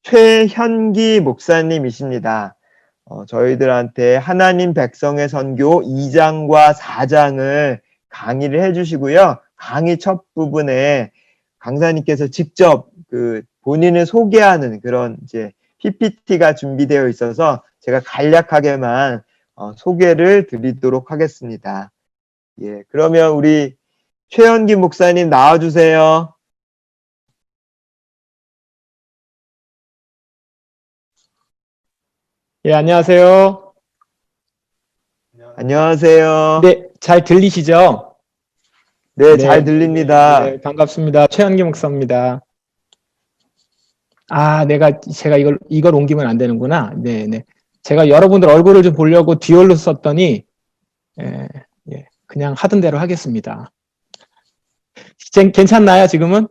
최현기 목사님이십니다. 저희들한테 하나님 백성의 선교 2장과 4장을 강의를 해주시고요. 강의 첫 부분에 강사님께서 직접 본인을 소개하는 그런 이제 PPT가 준비되어 있어서 제가 간략하게만 소개를 드리도록 하겠습니다. 예, 그러면 우리 최현기 목사님 나와주세요. 예, 안녕하세요. 안녕하세요. 네, 잘 들리시죠? 네, 잘 들립니다. 네, 반갑습니다. 최현기 목사입니다. 아, 제가 이걸 옮기면 안 되는구나. 네. 제가 여러분들 얼굴을 좀 보려고 듀얼로 썼더니, 예, 그냥 하던 대로 하겠습니다. 괜찮나요, 지금은?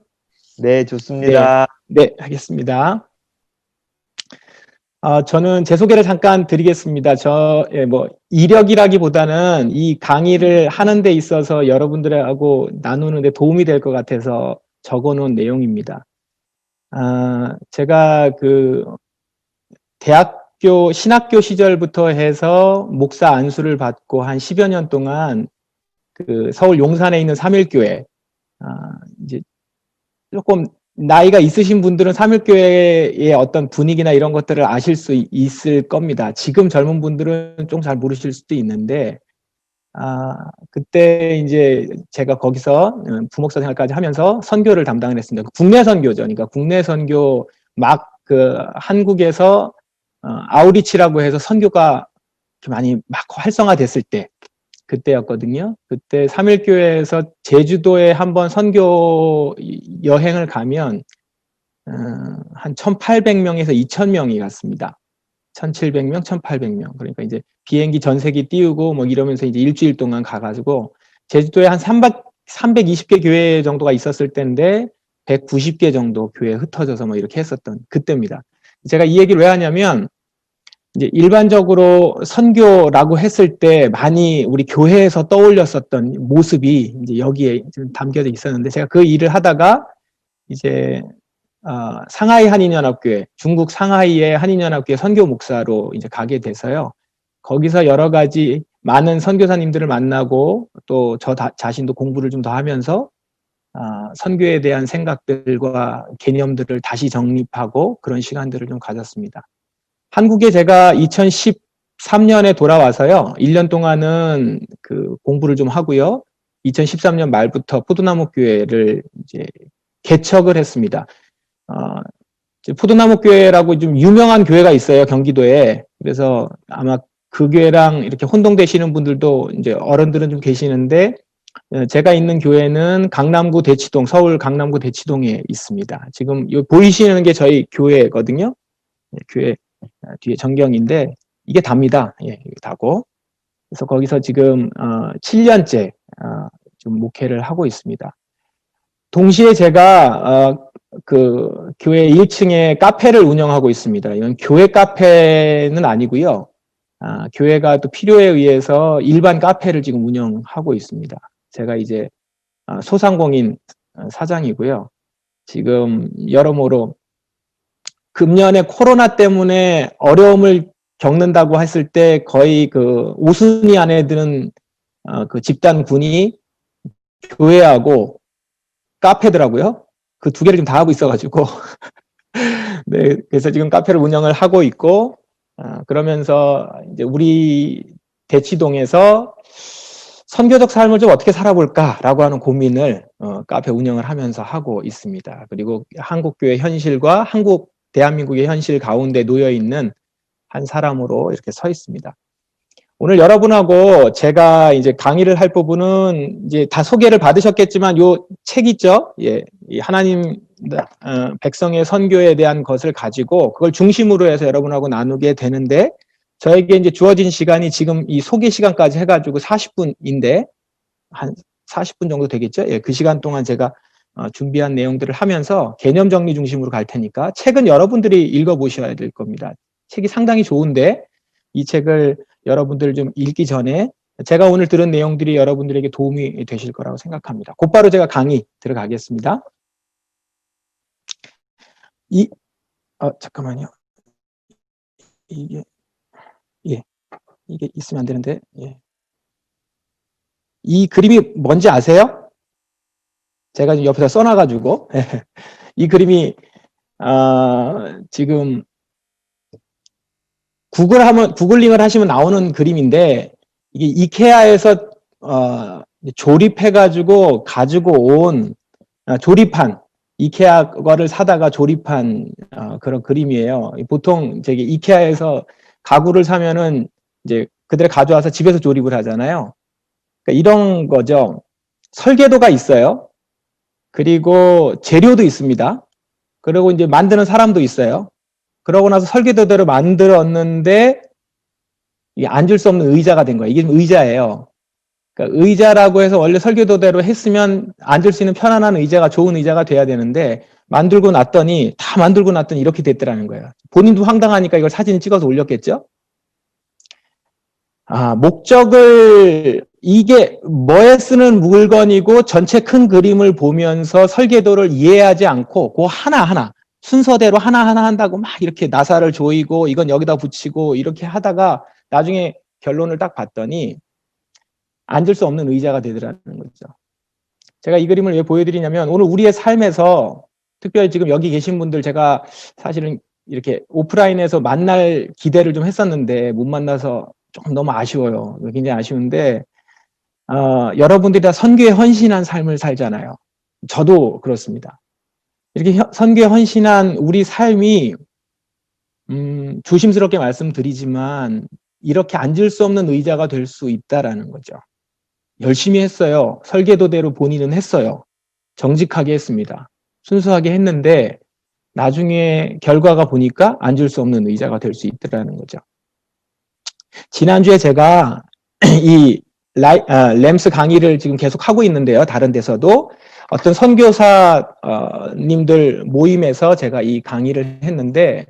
네, 좋습니다. 네, 하겠습니다. 저는 제 소개를 잠깐 드리겠습니다. 이력이라기보다는 이 강의를 하는 데 있어서 여러분들하고 나누는 데 도움이 될 것 같아서 적어놓은 내용입니다. 제가 대학교, 신학교 시절부터 해서 목사 안수를 받고 한 10여 년 동안 서울 용산에 있는 삼일교회, 이제 조금 나이가 있으신 분들은 삼일교회의 어떤 분위기나 이런 것들을 아실 수 있을 겁니다. 지금 젊은 분들은 좀 잘 모르실 수도 있는데, 그때 이제 제가 거기서 부목사 생활까지 하면서 선교를 담당을 했습니다. 국내 선교죠. 그러니까 국내 선교 한국에서 아우리치라고 해서 선교가 많이 막 활성화됐을 때, 그때였거든요. 그때 삼일교회에서 제주도에 한번 선교 여행을 가면 한 1,800명에서 2,000명이 갔습니다. 1,700명, 1,800명. 그러니까 이제 비행기 전세기 띄우고 뭐 이러면서 이제 일주일 동안 가가지고 제주도에 한 320개 교회 정도가 있었을 때인데 190개 정도 교회에 흩어져서 뭐 이렇게 했었던 그때입니다. 제가 이 얘기를 왜 하냐면 이제 일반적으로 선교라고 했을 때 많이 우리 교회에서 떠올렸었던 모습이 이제 여기에 좀 담겨져 있었는데 제가 그 일을 하다가 이제 상하이 한인연합교회, 중국 상하이의 한인연합교회 선교 목사로 이제 가게 돼서요. 거기서 여러 가지 많은 선교사님들을 만나고 또 저 자신도 공부를 좀 더 하면서 선교에 대한 생각들과 개념들을 다시 정립하고 그런 시간들을 좀 가졌습니다. 한국에 제가 2013년에 돌아와서요. 1년 동안은 공부를 좀 하고요. 2013년 말부터 포도나무 교회를 이제 개척을 했습니다. 포도나무 교회라고 좀 유명한 교회가 있어요. 경기도에. 그래서 아마 그 교회랑 이렇게 혼동되시는 분들도 이제 어른들은 좀 계시는데 제가 있는 교회는 강남구 대치동, 서울 강남구 대치동에 있습니다. 지금 보이시는 게 저희 교회거든요. 교회 뒤에 전경인데 이게 답니다. 예, 이게 다고. 그래서 거기서 지금 7년째 좀 목회를 하고 있습니다. 동시에 제가 교회 1층에 카페를 운영하고 있습니다. 이건 교회 카페는 아니고요. 교회가 또 필요에 의해서 일반 카페를 지금 운영하고 있습니다. 제가 이제 소상공인 사장이고요. 지금 여러모로 금년에 코로나 때문에 어려움을 겪는다고 했을 때 거의 5순위 안에 드는 집단군이 교회하고 카페더라고요. 그 두 개를 지금 다 하고 있어가지고 네, 그래서 지금 카페를 운영을 하고 있고 그러면서 이제 우리 대치동에서 선교적 삶을 좀 어떻게 살아볼까라고 하는 고민을 카페 운영을 하면서 하고 있습니다. 그리고 한국교회 현실과 대한민국의 현실 가운데 놓여 있는 한 사람으로 이렇게 서 있습니다. 오늘 여러분하고 제가 이제 강의를 할 부분은 이제 다 소개를 받으셨겠지만 요 책 있죠? 예, 이 하나님 백성의 선교에 대한 것을 가지고 그걸 중심으로 해서 여러분하고 나누게 되는데 저에게 이제 주어진 시간이 지금 이 소개 시간까지 해가지고 40분인데 한 40분 정도 되겠죠? 예, 그 시간 동안 제가 준비한 내용들을 하면서 개념 정리 중심으로 갈 테니까 책은 여러분들이 읽어보셔야 될 겁니다. 책이 상당히 좋은데 이 책을 여러분들 좀 읽기 전에 제가 오늘 들은 내용들이 여러분들에게 도움이 되실 거라고 생각합니다. 곧바로 제가 강의 들어가겠습니다. 잠깐만요. 이게, 예, 이게 있으면 안 되는데, 예. 이 그림이 뭔지 아세요? 제가 지금 옆에다 써놔가지고. 이 그림이, 지금, 구글링을 하시면 나오는 그림인데, 이게 이케아에서, 조립해가지고 가지고 온, 조립한, 이케아 거를 사다가 조립한, 그런 그림이에요. 보통, 저기, 이케아에서 가구를 사면은, 이제, 그대로 가져와서 집에서 조립을 하잖아요. 그러니까 이런 거죠. 설계도가 있어요. 그리고 재료도 있습니다. 그리고 이제 만드는 사람도 있어요. 그러고 나서 설계도대로 만들었는데 이게 앉을 수 없는 의자가 된 거예요. 이게 의자예요. 그러니까 의자라고 해서 원래 설계도대로 했으면 앉을 수 있는 편안한 의자가 좋은 의자가 돼야 되는데 다 만들고 났더니 이렇게 됐더라는 거예요. 본인도 황당하니까 이걸 사진 찍어서 올렸겠죠? 이게 뭐에 쓰는 물건이고 전체 큰 그림을 보면서 설계도를 이해하지 않고 그 하나하나 순서대로 하나하나 한다고 막 이렇게 나사를 조이고 이건 여기다 붙이고 이렇게 하다가 나중에 결론을 딱 봤더니 앉을 수 없는 의자가 되더라는 거죠. 제가 이 그림을 왜 보여드리냐면 오늘 우리의 삶에서 특별히 지금 여기 계신 분들 제가 사실은 이렇게 오프라인에서 만날 기대를 좀 했었는데 못 만나서 조금 너무 아쉬워요. 굉장히 아쉬운데 여러분들이 다 선교에 헌신한 삶을 살잖아요. 저도 그렇습니다. 이렇게 선교에 헌신한 우리 삶이 조심스럽게 말씀드리지만 이렇게 앉을 수 없는 의자가 될 수 있다라는 거죠. 열심히 했어요. 설계도대로 본인은 했어요. 정직하게 했습니다. 순수하게 했는데 나중에 결과가 보니까 앉을 수 없는 의자가 될 수 있다라는 거죠. 지난주에 제가 이 램스 강의를 지금 계속 하고 있는데요. 다른 데서도 어떤 선교사님들 모임에서 제가 이 강의를 했는데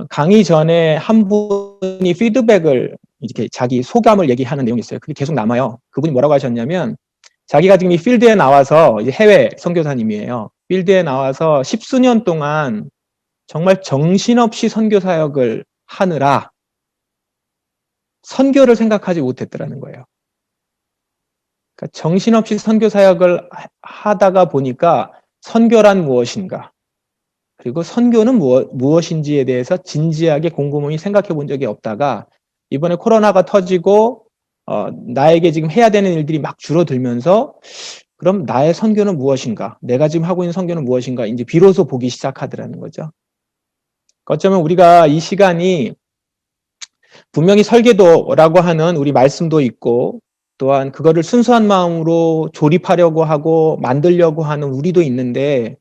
강의 전에 한 분이 피드백을 이렇게 자기 소감을 얘기하는 내용이 있어요. 그게 계속 남아요. 그분이 뭐라고 하셨냐면 자기가 지금 이 필드에 나와서 이제 해외 선교사님이에요. 필드에 나와서 10수년 동안 정말 정신없이 선교 사역을 하느라 선교를 생각하지 못했더라는 거예요. 그러니까 정신없이 선교 사역을 하다가 보니까 선교란 무엇인가, 그리고 선교는 무엇인지에 대해서 진지하게 곰곰이 생각해 본 적이 없다가 이번에 코로나가 터지고 나에게 지금 해야 되는 일들이 막 줄어들면서 그럼 나의 선교는 무엇인가, 내가 지금 하고 있는 선교는 무엇인가 이제 비로소 보기 시작하더라는 거죠. 어쩌면 우리가 이 시간이 분명히 설계도라고 하는 우리 말씀도 있고 또한 그거를 순수한 마음으로 조립하려고 하고 만들려고 하는 우리도 있는데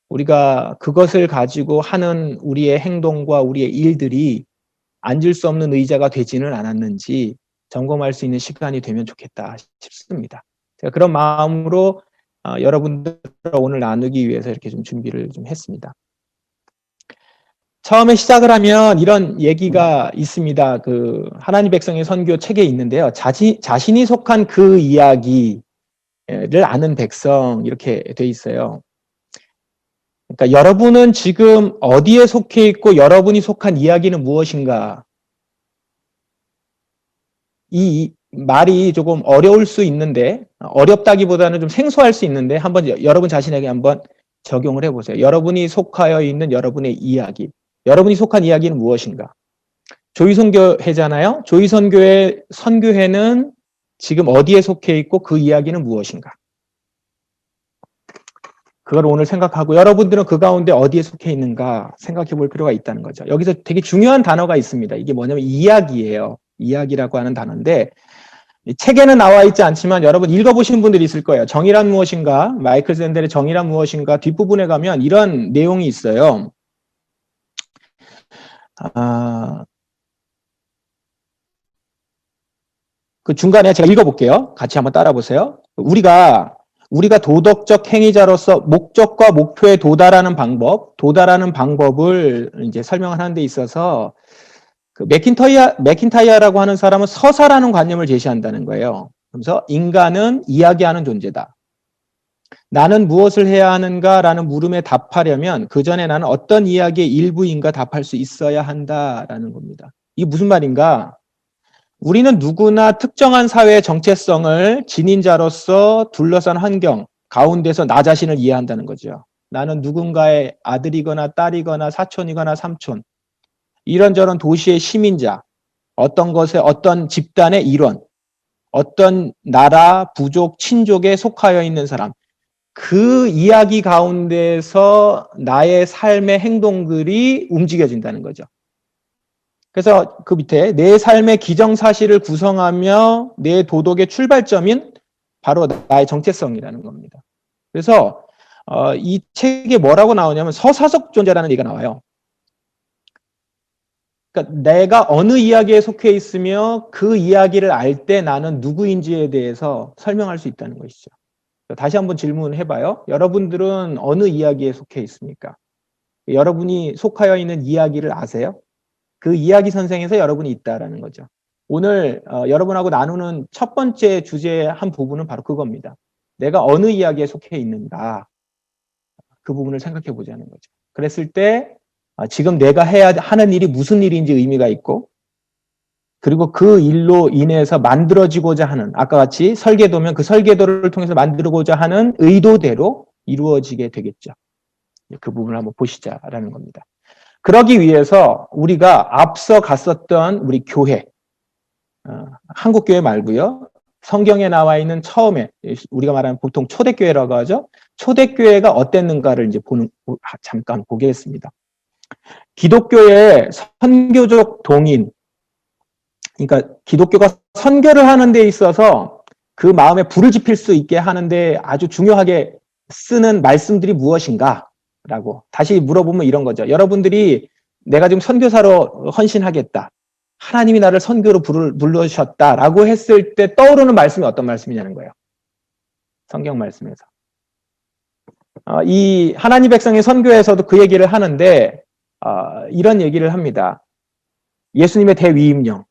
우리가 그것을 가지고 하는 우리의 행동과 우리의 일들이 앉을 수 없는 의자가 되지는 않았는지 점검할 수 있는 시간이 되면 좋겠다 싶습니다. 제가 그런 마음으로 여러분들과 오늘 나누기 위해서 이렇게 좀 준비를 좀 했습니다. 처음에 시작을 하면 이런 얘기가 있습니다. 그 하나님 백성의 선교 책에 있는데요. 자신이 속한 그 이야기를 아는 백성 이렇게 돼 있어요. 그러니까 여러분은 지금 어디에 속해 있고 여러분이 속한 이야기는 무엇인가? 이 말이 조금 어려울 수 있는데 어렵다기보다는 좀 생소할 수 있는데 한번 여러분 자신에게 한번 적용을 해보세요. 여러분이 속하여 있는 여러분의 이야기. 여러분이 속한 이야기는 무엇인가? 조의선교회잖아요. 조의선교회 선교회는 지금 어디에 속해 있고 그 이야기는 무엇인가? 그걸 오늘 생각하고 여러분들은 그 가운데 어디에 속해 있는가 생각해 볼 필요가 있다는 거죠. 여기서 되게 중요한 단어가 있습니다. 이게 뭐냐면 이야기예요. 이야기라고 하는 단어인데 책에는 나와 있지 않지만 여러분 읽어보신 분들이 있을 거예요. 정의란 무엇인가? 마이클 샌델의 정의란 무엇인가? 뒷부분에 가면 이런 내용이 있어요. 그 중간에 제가 읽어볼게요. 같이 한번 따라 보세요. 우리가 도덕적 행위자로서 목적과 목표에 도달하는 방법을 이제 설명하는 데 있어서 그 맥킨타이어라고 하는 사람은 서사라는 관념을 제시한다는 거예요. 그래서 인간은 이야기하는 존재다. 나는 무엇을 해야 하는가라는 물음에 답하려면 그 전에 나는 어떤 이야기의 일부인가 답할 수 있어야 한다라는 겁니다. 이게 무슨 말인가? 우리는 누구나 특정한 사회의 정체성을 지닌 자로서 둘러싼 환경 가운데서 나 자신을 이해한다는 거죠. 나는 누군가의 아들이거나 딸이거나 사촌이거나 삼촌, 이런저런 도시의 시민자, 어떤 것의 어떤 집단의 일원, 어떤 나라, 부족, 친족에 속하여 있는 사람, 그 이야기 가운데서 나의 삶의 행동들이 움직여진다는 거죠. 그래서 그 밑에 내 삶의 기정사실을 구성하며 내 도덕의 출발점인 바로 나의 정체성이라는 겁니다. 그래서 이 책에 뭐라고 나오냐면 서사적 존재라는 얘기가 나와요. 그러니까 내가 어느 이야기에 속해 있으며 그 이야기를 알 때 나는 누구인지에 대해서 설명할 수 있다는 것이죠. 다시 한번 질문해봐요. 여러분들은 어느 이야기에 속해 있습니까? 여러분이 속하여 있는 이야기를 아세요? 그 이야기 선생에서 여러분이 있다라는 거죠. 오늘 여러분하고 나누는 첫 번째 주제의 한 부분은 바로 그겁니다. 내가 어느 이야기에 속해 있는가, 그 부분을 생각해 보자는 거죠. 그랬을 때 지금 내가 해야 하는 일이 무슨 일인지 의미가 있고, 그리고 그 일로 인해서 만들어지고자 하는, 아까 같이 설계도면 그 설계도를 통해서 만들고자 하는 의도대로 이루어지게 되겠죠. 그 부분을 한번 보시자라는 겁니다. 그러기 위해서 우리가 앞서 갔었던 우리 교회, 한국교회 말고요. 성경에 나와 있는 처음에 우리가 말하는 보통 초대교회라고 하죠. 초대교회가 어땠는가를 이제 잠깐 보겠습니다. 기독교의 선교적 동인, 그러니까 기독교가 선교를 하는 데 있어서 그 마음에 불을 지필 수 있게 하는데 아주 중요하게 쓰는 말씀들이 무엇인가라고 다시 물어보면 이런 거죠. 여러분들이 내가 지금 선교사로 헌신하겠다. 하나님이 나를 선교로 불러주셨다라고 했을 때 떠오르는 말씀이 어떤 말씀이냐는 거예요. 성경 말씀에서. 이 하나님 백성의 선교에서도 그 얘기를 하는데 이런 얘기를 합니다. 예수님의 대위임령.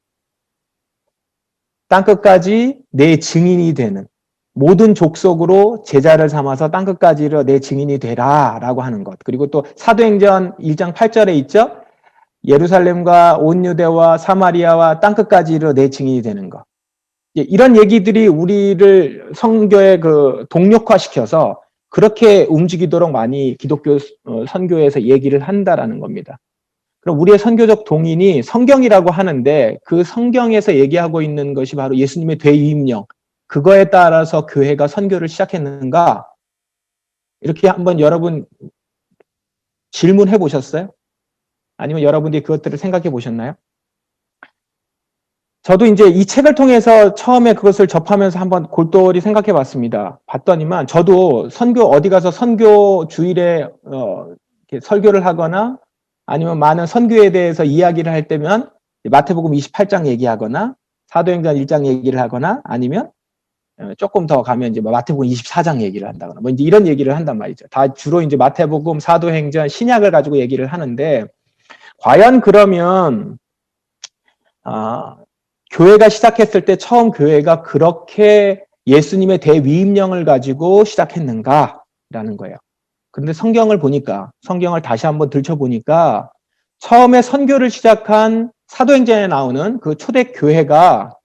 땅끝까지 내 증인이 되는 모든 족속으로 제자를 삼아서 땅끝까지로 내 증인이 되라 라고 하는 것. 그리고 또 사도행전 1장 8절에 있죠. 예루살렘과 온 유대와 사마리아와 땅끝까지로 내 증인이 되는 것. 이런 얘기들이 우리를 선교에 그 동력화시켜서 그렇게 움직이도록 많이 기독교 선교에서 얘기를 한다라는 겁니다. 그럼 우리의 선교적 동인이 성경이라고 하는데 그 성경에서 얘기하고 있는 것이 바로 예수님의 대위임령, 그거에 따라서 교회가 선교를 시작했는가? 이렇게 한번 여러분 질문해 보셨어요? 아니면 여러분들이 그것들을 생각해 보셨나요? 저도 이제 이 책을 통해서 처음에 그것을 접하면서 한번 골똘히 생각해 봤습니다. 봤더니만 저도 선교 어디 가서 선교 주일에 설교를 하거나 아니면 많은 선교에 대해서 이야기를 할 때면 마태복음 28장 얘기하거나 사도행전 1장 얘기를 하거나 아니면 조금 더 가면 이제 마태복음 24장 얘기를 한다거나 뭐 이제 이런 얘기를 한단 말이죠. 다 주로 이제 마태복음, 사도행전, 신약을 가지고 얘기를 하는데 과연 그러면 교회가 시작했을 때 처음 교회가 그렇게 예수님의 대위임령을 가지고 시작했는가라는 거예요. 그런데 성경을 보니까, 성경을 다시 한번 들춰보니까 처음에 선교를 시작한 사도행전에 나오는 그 초대교회가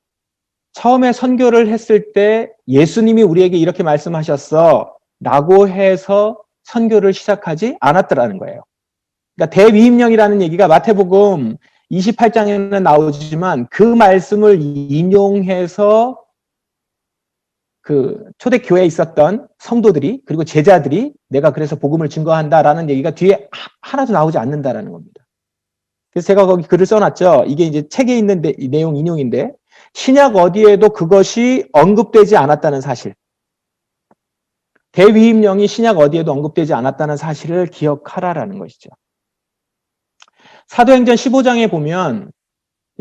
처음에 선교를 했을 때 예수님이 우리에게 이렇게 말씀하셨어 라고 해서 선교를 시작하지 않았더라는 거예요. 그러니까 대위임령이라는 얘기가 마태복음 28장에는 나오지만 그 말씀을 인용해서 그 초대교회에 있었던 성도들이 그리고 제자들이 내가 그래서 복음을 증거한다라는 얘기가 뒤에 하나도 나오지 않는다라는 겁니다. 그래서 제가 거기 글을 써놨죠. 이게 이제 책에 있는 내용 인용인데 신약 어디에도 그것이 언급되지 않았다는 사실. 대위임령이 신약 어디에도 언급되지 않았다는 사실을 기억하라라는 것이죠. 사도행전 15장에 보면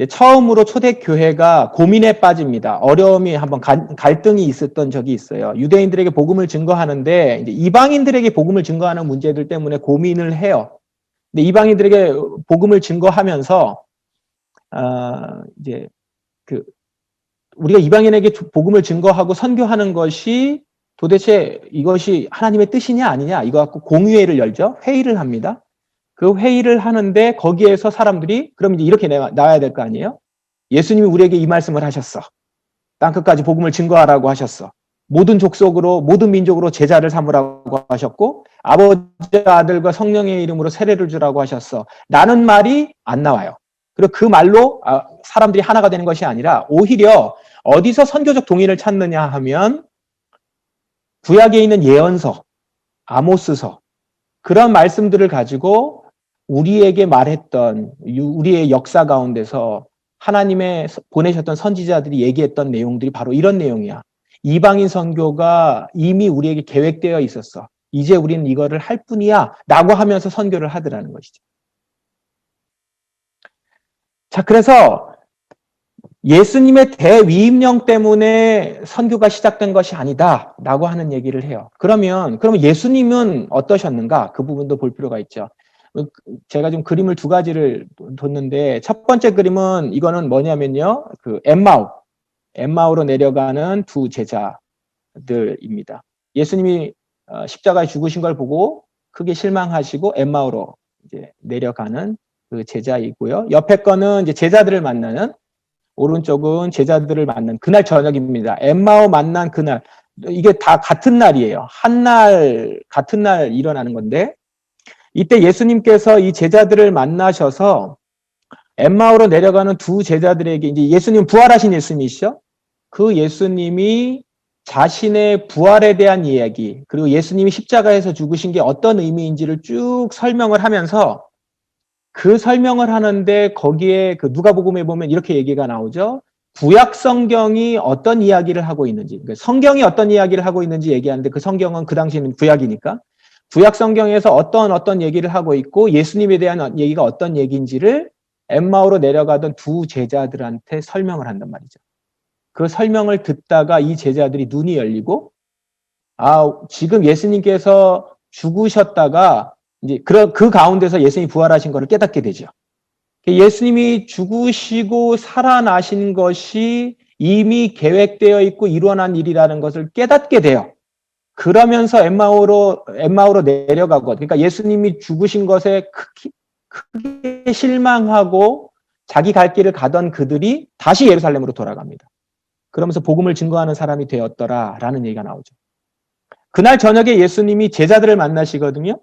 처음으로 초대교회가 고민에 빠집니다. 어려움이 한번 갈등이 있었던 적이 있어요. 유대인들에게 복음을 증거하는데 이제 이방인들에게 복음을 증거하는 문제들 때문에 고민을 해요. 근데 이방인들에게 복음을 증거하면서 이제 그 우리가 이방인에게 복음을 증거하고 선교하는 것이 도대체 이것이 하나님의 뜻이냐 아니냐 이거 갖고 공의회를 열죠. 회의를 합니다. 그 회의를 하는데 거기에서 사람들이 그럼 이제 이렇게 나와야 될 거 아니에요? 예수님이 우리에게 이 말씀을 하셨어. 땅끝까지 복음을 증거하라고 하셨어. 모든 족속으로 모든 민족으로 제자를 삼으라고 하셨고 아버지 아들과 성령의 이름으로 세례를 주라고 하셨어. 라는 말이 안 나와요. 그리고 그 말로 사람들이 하나가 되는 것이 아니라 오히려 어디서 선교적 동의를 찾느냐 하면 구약에 있는 예언서, 아모스서 그런 말씀들을 가지고 우리에게 말했던 우리의 역사 가운데서 하나님의 보내셨던 선지자들이 얘기했던 내용들이 바로 이런 내용이야. 이방인 선교가 이미 우리에게 계획되어 있었어. 이제 우리는 이거를 할 뿐이야 라고 하면서 선교를 하더라는 것이죠. 자, 그래서 예수님의 대위임령 때문에 선교가 시작된 것이 아니다 라고 하는 얘기를 해요. 그러면 예수님은 어떠셨는가? 그 부분도 볼 필요가 있죠. 제가 지금 그림을 두 가지를 뒀는데 첫 번째 그림은 이거는 뭐냐면요. 그 엠마오로 내려가는 두 제자들입니다. 예수님이 십자가에 죽으신 걸 보고 크게 실망하시고 엠마오로 이제 내려가는 그 제자이고요. 옆에 거는 이제 제자들을 만나는 오른쪽은 제자들을 만난 그날 저녁입니다. 엠마오 만난 그날 이게 다 같은 날이에요. 한 날 같은 날 일어나는 건데 이때 예수님께서 이 제자들을 만나셔서 엠마오로 내려가는 두 제자들에게 이제 예수님 부활하신 예수님이시죠? 그 예수님이 자신의 부활에 대한 이야기 그리고 예수님이 십자가에서 죽으신 게 어떤 의미인지를 쭉 설명을 하면서 그 설명을 하는데 거기에 그 누가복음에 보면 이렇게 얘기가 나오죠. 구약 성경이 어떤 이야기를 하고 있는지, 그러니까 성경이 어떤 이야기를 하고 있는지 얘기하는데 그 성경은 그 당시에는 구약이니까 구약 성경에서 어떤 얘기를 하고 있고 예수님에 대한 얘기가 어떤 얘기인지를 엠마오로 내려가던 두 제자들한테 설명을 한단 말이죠. 그 설명을 듣다가 이 제자들이 눈이 열리고 지금 예수님께서 죽으셨다가 이제 그 가운데서 예수님이 부활하신 것을 깨닫게 되죠. 예수님이 죽으시고 살아나신 것이 이미 계획되어 있고 일어난 일이라는 것을 깨닫게 돼요. 그러면서 엠마오로 내려가고, 그러니까 예수님이 죽으신 것에 크게 실망하고 자기 갈 길을 가던 그들이 다시 예루살렘으로 돌아갑니다. 그러면서 복음을 증거하는 사람이 되었더라라는 얘기가 나오죠. 그날 저녁에 예수님이 제자들을 만나시거든요.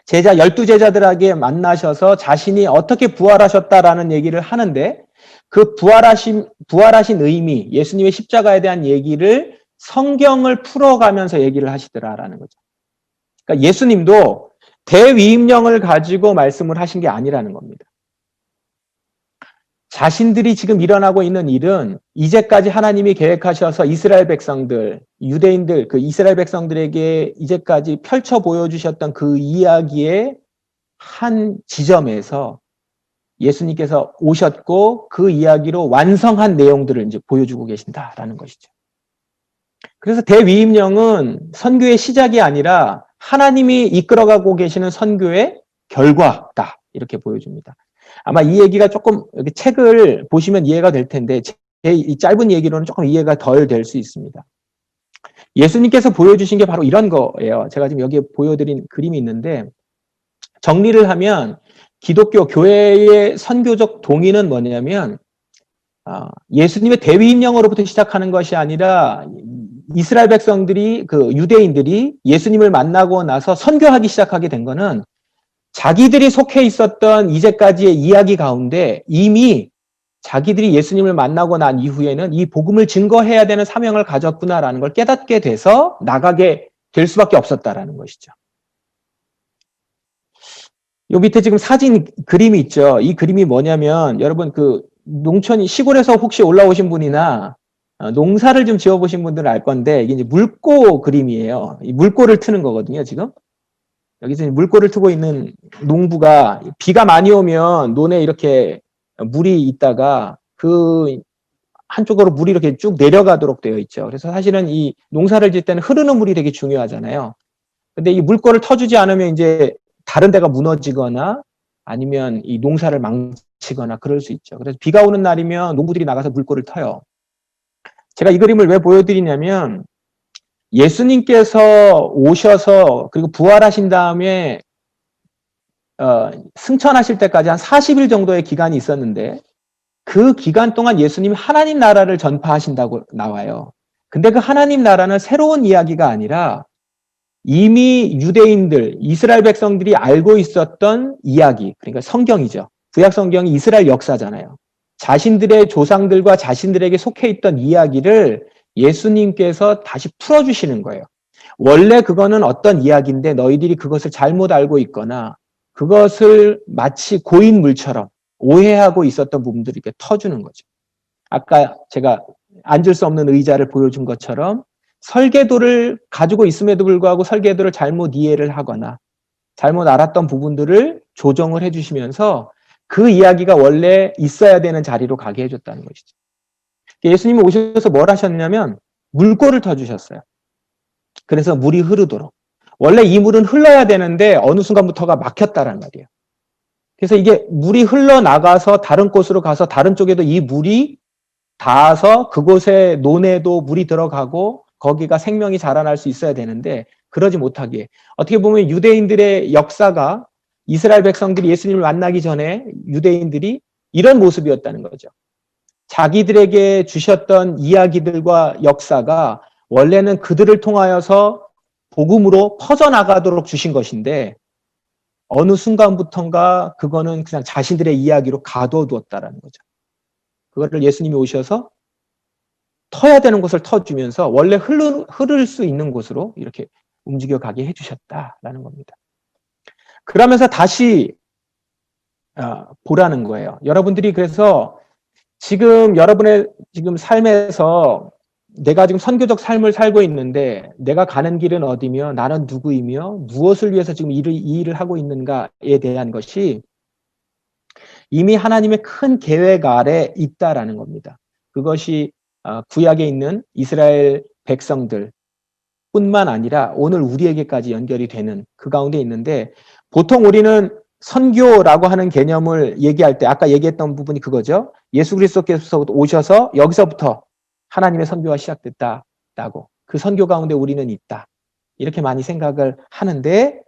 12제자들에게 만나셔서 자신이 어떻게 부활하셨다라는 얘기를 하는데 그 부활하신 의미, 예수님의 십자가에 대한 얘기를 성경을 풀어가면서 얘기를 하시더라라는 거죠. 그러니까 예수님도 대위임령을 가지고 말씀을 하신 게 아니라는 겁니다. 자신들이 지금 일어나고 있는 일은 이제까지 하나님이 계획하셔서 이스라엘 백성들, 유대인들, 그 이스라엘 백성들에게 이제까지 펼쳐 보여주셨던 그 이야기의 한 지점에서 예수님께서 오셨고 그 이야기로 완성한 내용들을 이제 보여주고 계신다라는 것이죠. 그래서 대위임령은 선교의 시작이 아니라 하나님이 이끌어가고 계시는 선교의 결과다. 이렇게 보여줍니다. 아마 이 얘기가 조금 책을 보시면 이해가 될 텐데 제 이 짧은 얘기로는 조금 이해가 덜 될 수 있습니다. 예수님께서 보여주신 게 바로 이런 거예요. 제가 지금 여기에 보여드린 그림이 있는데 정리를 하면 기독교 교회의 선교적 동의는 뭐냐면 예수님의 대위임령으로부터 시작하는 것이 아니라 이스라엘 백성들이 그 유대인들이 예수님을 만나고 나서 선교하기 시작하게 된 거는 자기들이 속해 있었던 이제까지의 이야기 가운데 이미 자기들이 예수님을 만나고 난 이후에는 이 복음을 증거해야 되는 사명을 가졌구나라는 걸 깨닫게 돼서 나가게 될 수밖에 없었다라는 것이죠. 요 밑에 지금 사진 그림이 있죠. 이 그림이 뭐냐면 여러분 그 농촌이 시골에서 혹시 올라오신 분이나 농사를 좀 지어보신 분들은 알 건데 이게 이제 물고 그림이에요. 이 물고를 트는 거거든요, 지금. 여기서 물고를 트고 있는 농부가 비가 많이 오면 논에 이렇게 물이 있다가 그 한쪽으로 물이 이렇게 쭉 내려가도록 되어 있죠. 그래서 사실은 이 농사를 지을 때는 흐르는 물이 되게 중요하잖아요. 근데 이 물고를 터주지 않으면 이제 다른 데가 무너지거나 아니면 이 농사를 망치거나 그럴 수 있죠. 그래서 비가 오는 날이면 농부들이 나가서 물고를 터요. 제가 이 그림을 왜 보여드리냐면 예수님께서 오셔서 그리고 부활하신 다음에 승천하실 때까지 한 40일 정도의 기간이 있었는데 그 기간 동안 예수님이 하나님 나라를 전파하신다고 나와요. 근데 그 하나님 나라는 새로운 이야기가 아니라 이미 유대인들, 이스라엘 백성들이 알고 있었던 이야기, 그러니까 성경이죠. 구약 성경이 이스라엘 역사잖아요. 자신들의 조상들과 자신들에게 속해 있던 이야기를 예수님께서 다시 풀어주시는 거예요. 원래 그거는 어떤 이야기인데 너희들이 그것을 잘못 알고 있거나 그것을 마치 고인물처럼 오해하고 있었던 부분들을 이렇게 터주는 거죠. 아까 제가 앉을 수 없는 의자를 보여준 것처럼 설계도를 가지고 있음에도 불구하고 설계도를 잘못 이해를 하거나 잘못 알았던 부분들을 조정을 해주시면서 그 이야기가 원래 있어야 되는 자리로 가게 해줬다는 것이죠. 예수님이 오셔서 뭘 하셨냐면 물꼬를 터주셨어요. 그래서 물이 흐르도록. 원래 이 물은 흘러야 되는데 어느 순간부터가 막혔다는 말이에요. 그래서 이게 물이 흘러나가서 다른 곳으로 가서 다른 쪽에도 이 물이 닿아서 그곳에 논에도 물이 들어가고 거기가 생명이 자라날 수 있어야 되는데 그러지 못하게 어떻게 보면 유대인들의 역사가 이스라엘 백성들이 예수님을 만나기 전에 유대인들이 이런 모습이었다는 거죠. 자기들에게 주셨던 이야기들과 역사가 원래는 그들을 통하여서 복음으로 퍼져나가도록 주신 것인데 어느 순간부터인가 그거는 그냥 자신들의 이야기로 가둬두었다라는 거죠. 그거를 예수님이 오셔서 터야 되는 곳을 터주면서 원래 흐를 수 있는 곳으로 이렇게 움직여가게 해주셨다라는 겁니다. 그러면서 다시 보라는 거예요. 여러분들이 그래서 지금 여러분의 지금 삶에서 내가 지금 선교적 삶을 살고 있는데 내가 가는 길은 어디며 나는 누구이며 무엇을 위해서 지금 이 일을 하고 있는가에 대한 것이 이미 하나님의 큰 계획 아래 있다라는 겁니다. 그것이 구약에 있는 이스라엘 백성들 뿐만 아니라 오늘 우리에게까지 연결이 되는 그 가운데 있는데 보통 우리는 선교라고 하는 개념을 얘기할 때 아까 얘기했던 부분이 그거죠. 예수 그리스도께서 오셔서 여기서부터 하나님의 선교가 시작됐다라고 그 선교 가운데 우리는 있다. 이렇게 많이 생각을 하는데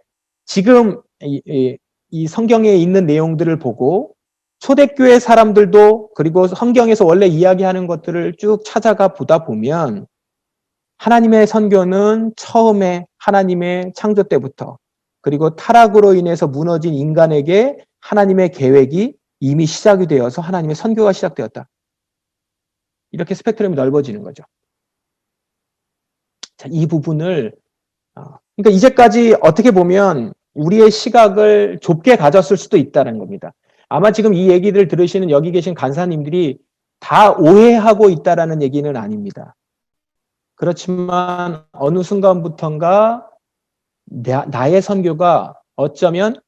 지금 이 성경에 있는 내용들을 보고 초대교회 사람들도 그리고 성경에서 원래 이야기하는 것들을 쭉 찾아가 보다 보면 하나님의 선교는 처음에 하나님의 창조 때부터 그리고 타락으로 인해서 무너진 인간에게 하나님의 계획이 이미 시작이 되어서 하나님의 선교가 시작되었다. 이렇게 스펙트럼이 넓어지는 거죠. 자, 이 부분을 그러니까 이제까지 어떻게 보면 우리의 시각을 좁게 가졌을 수도 있다는 겁니다. 아마 지금 이 얘기를 들으시는 여기 계신 간사님들이 다 오해하고 있다라는 얘기는 아닙니다. 그렇지만 어느 순간부터인가 나의 선교가 어쩌면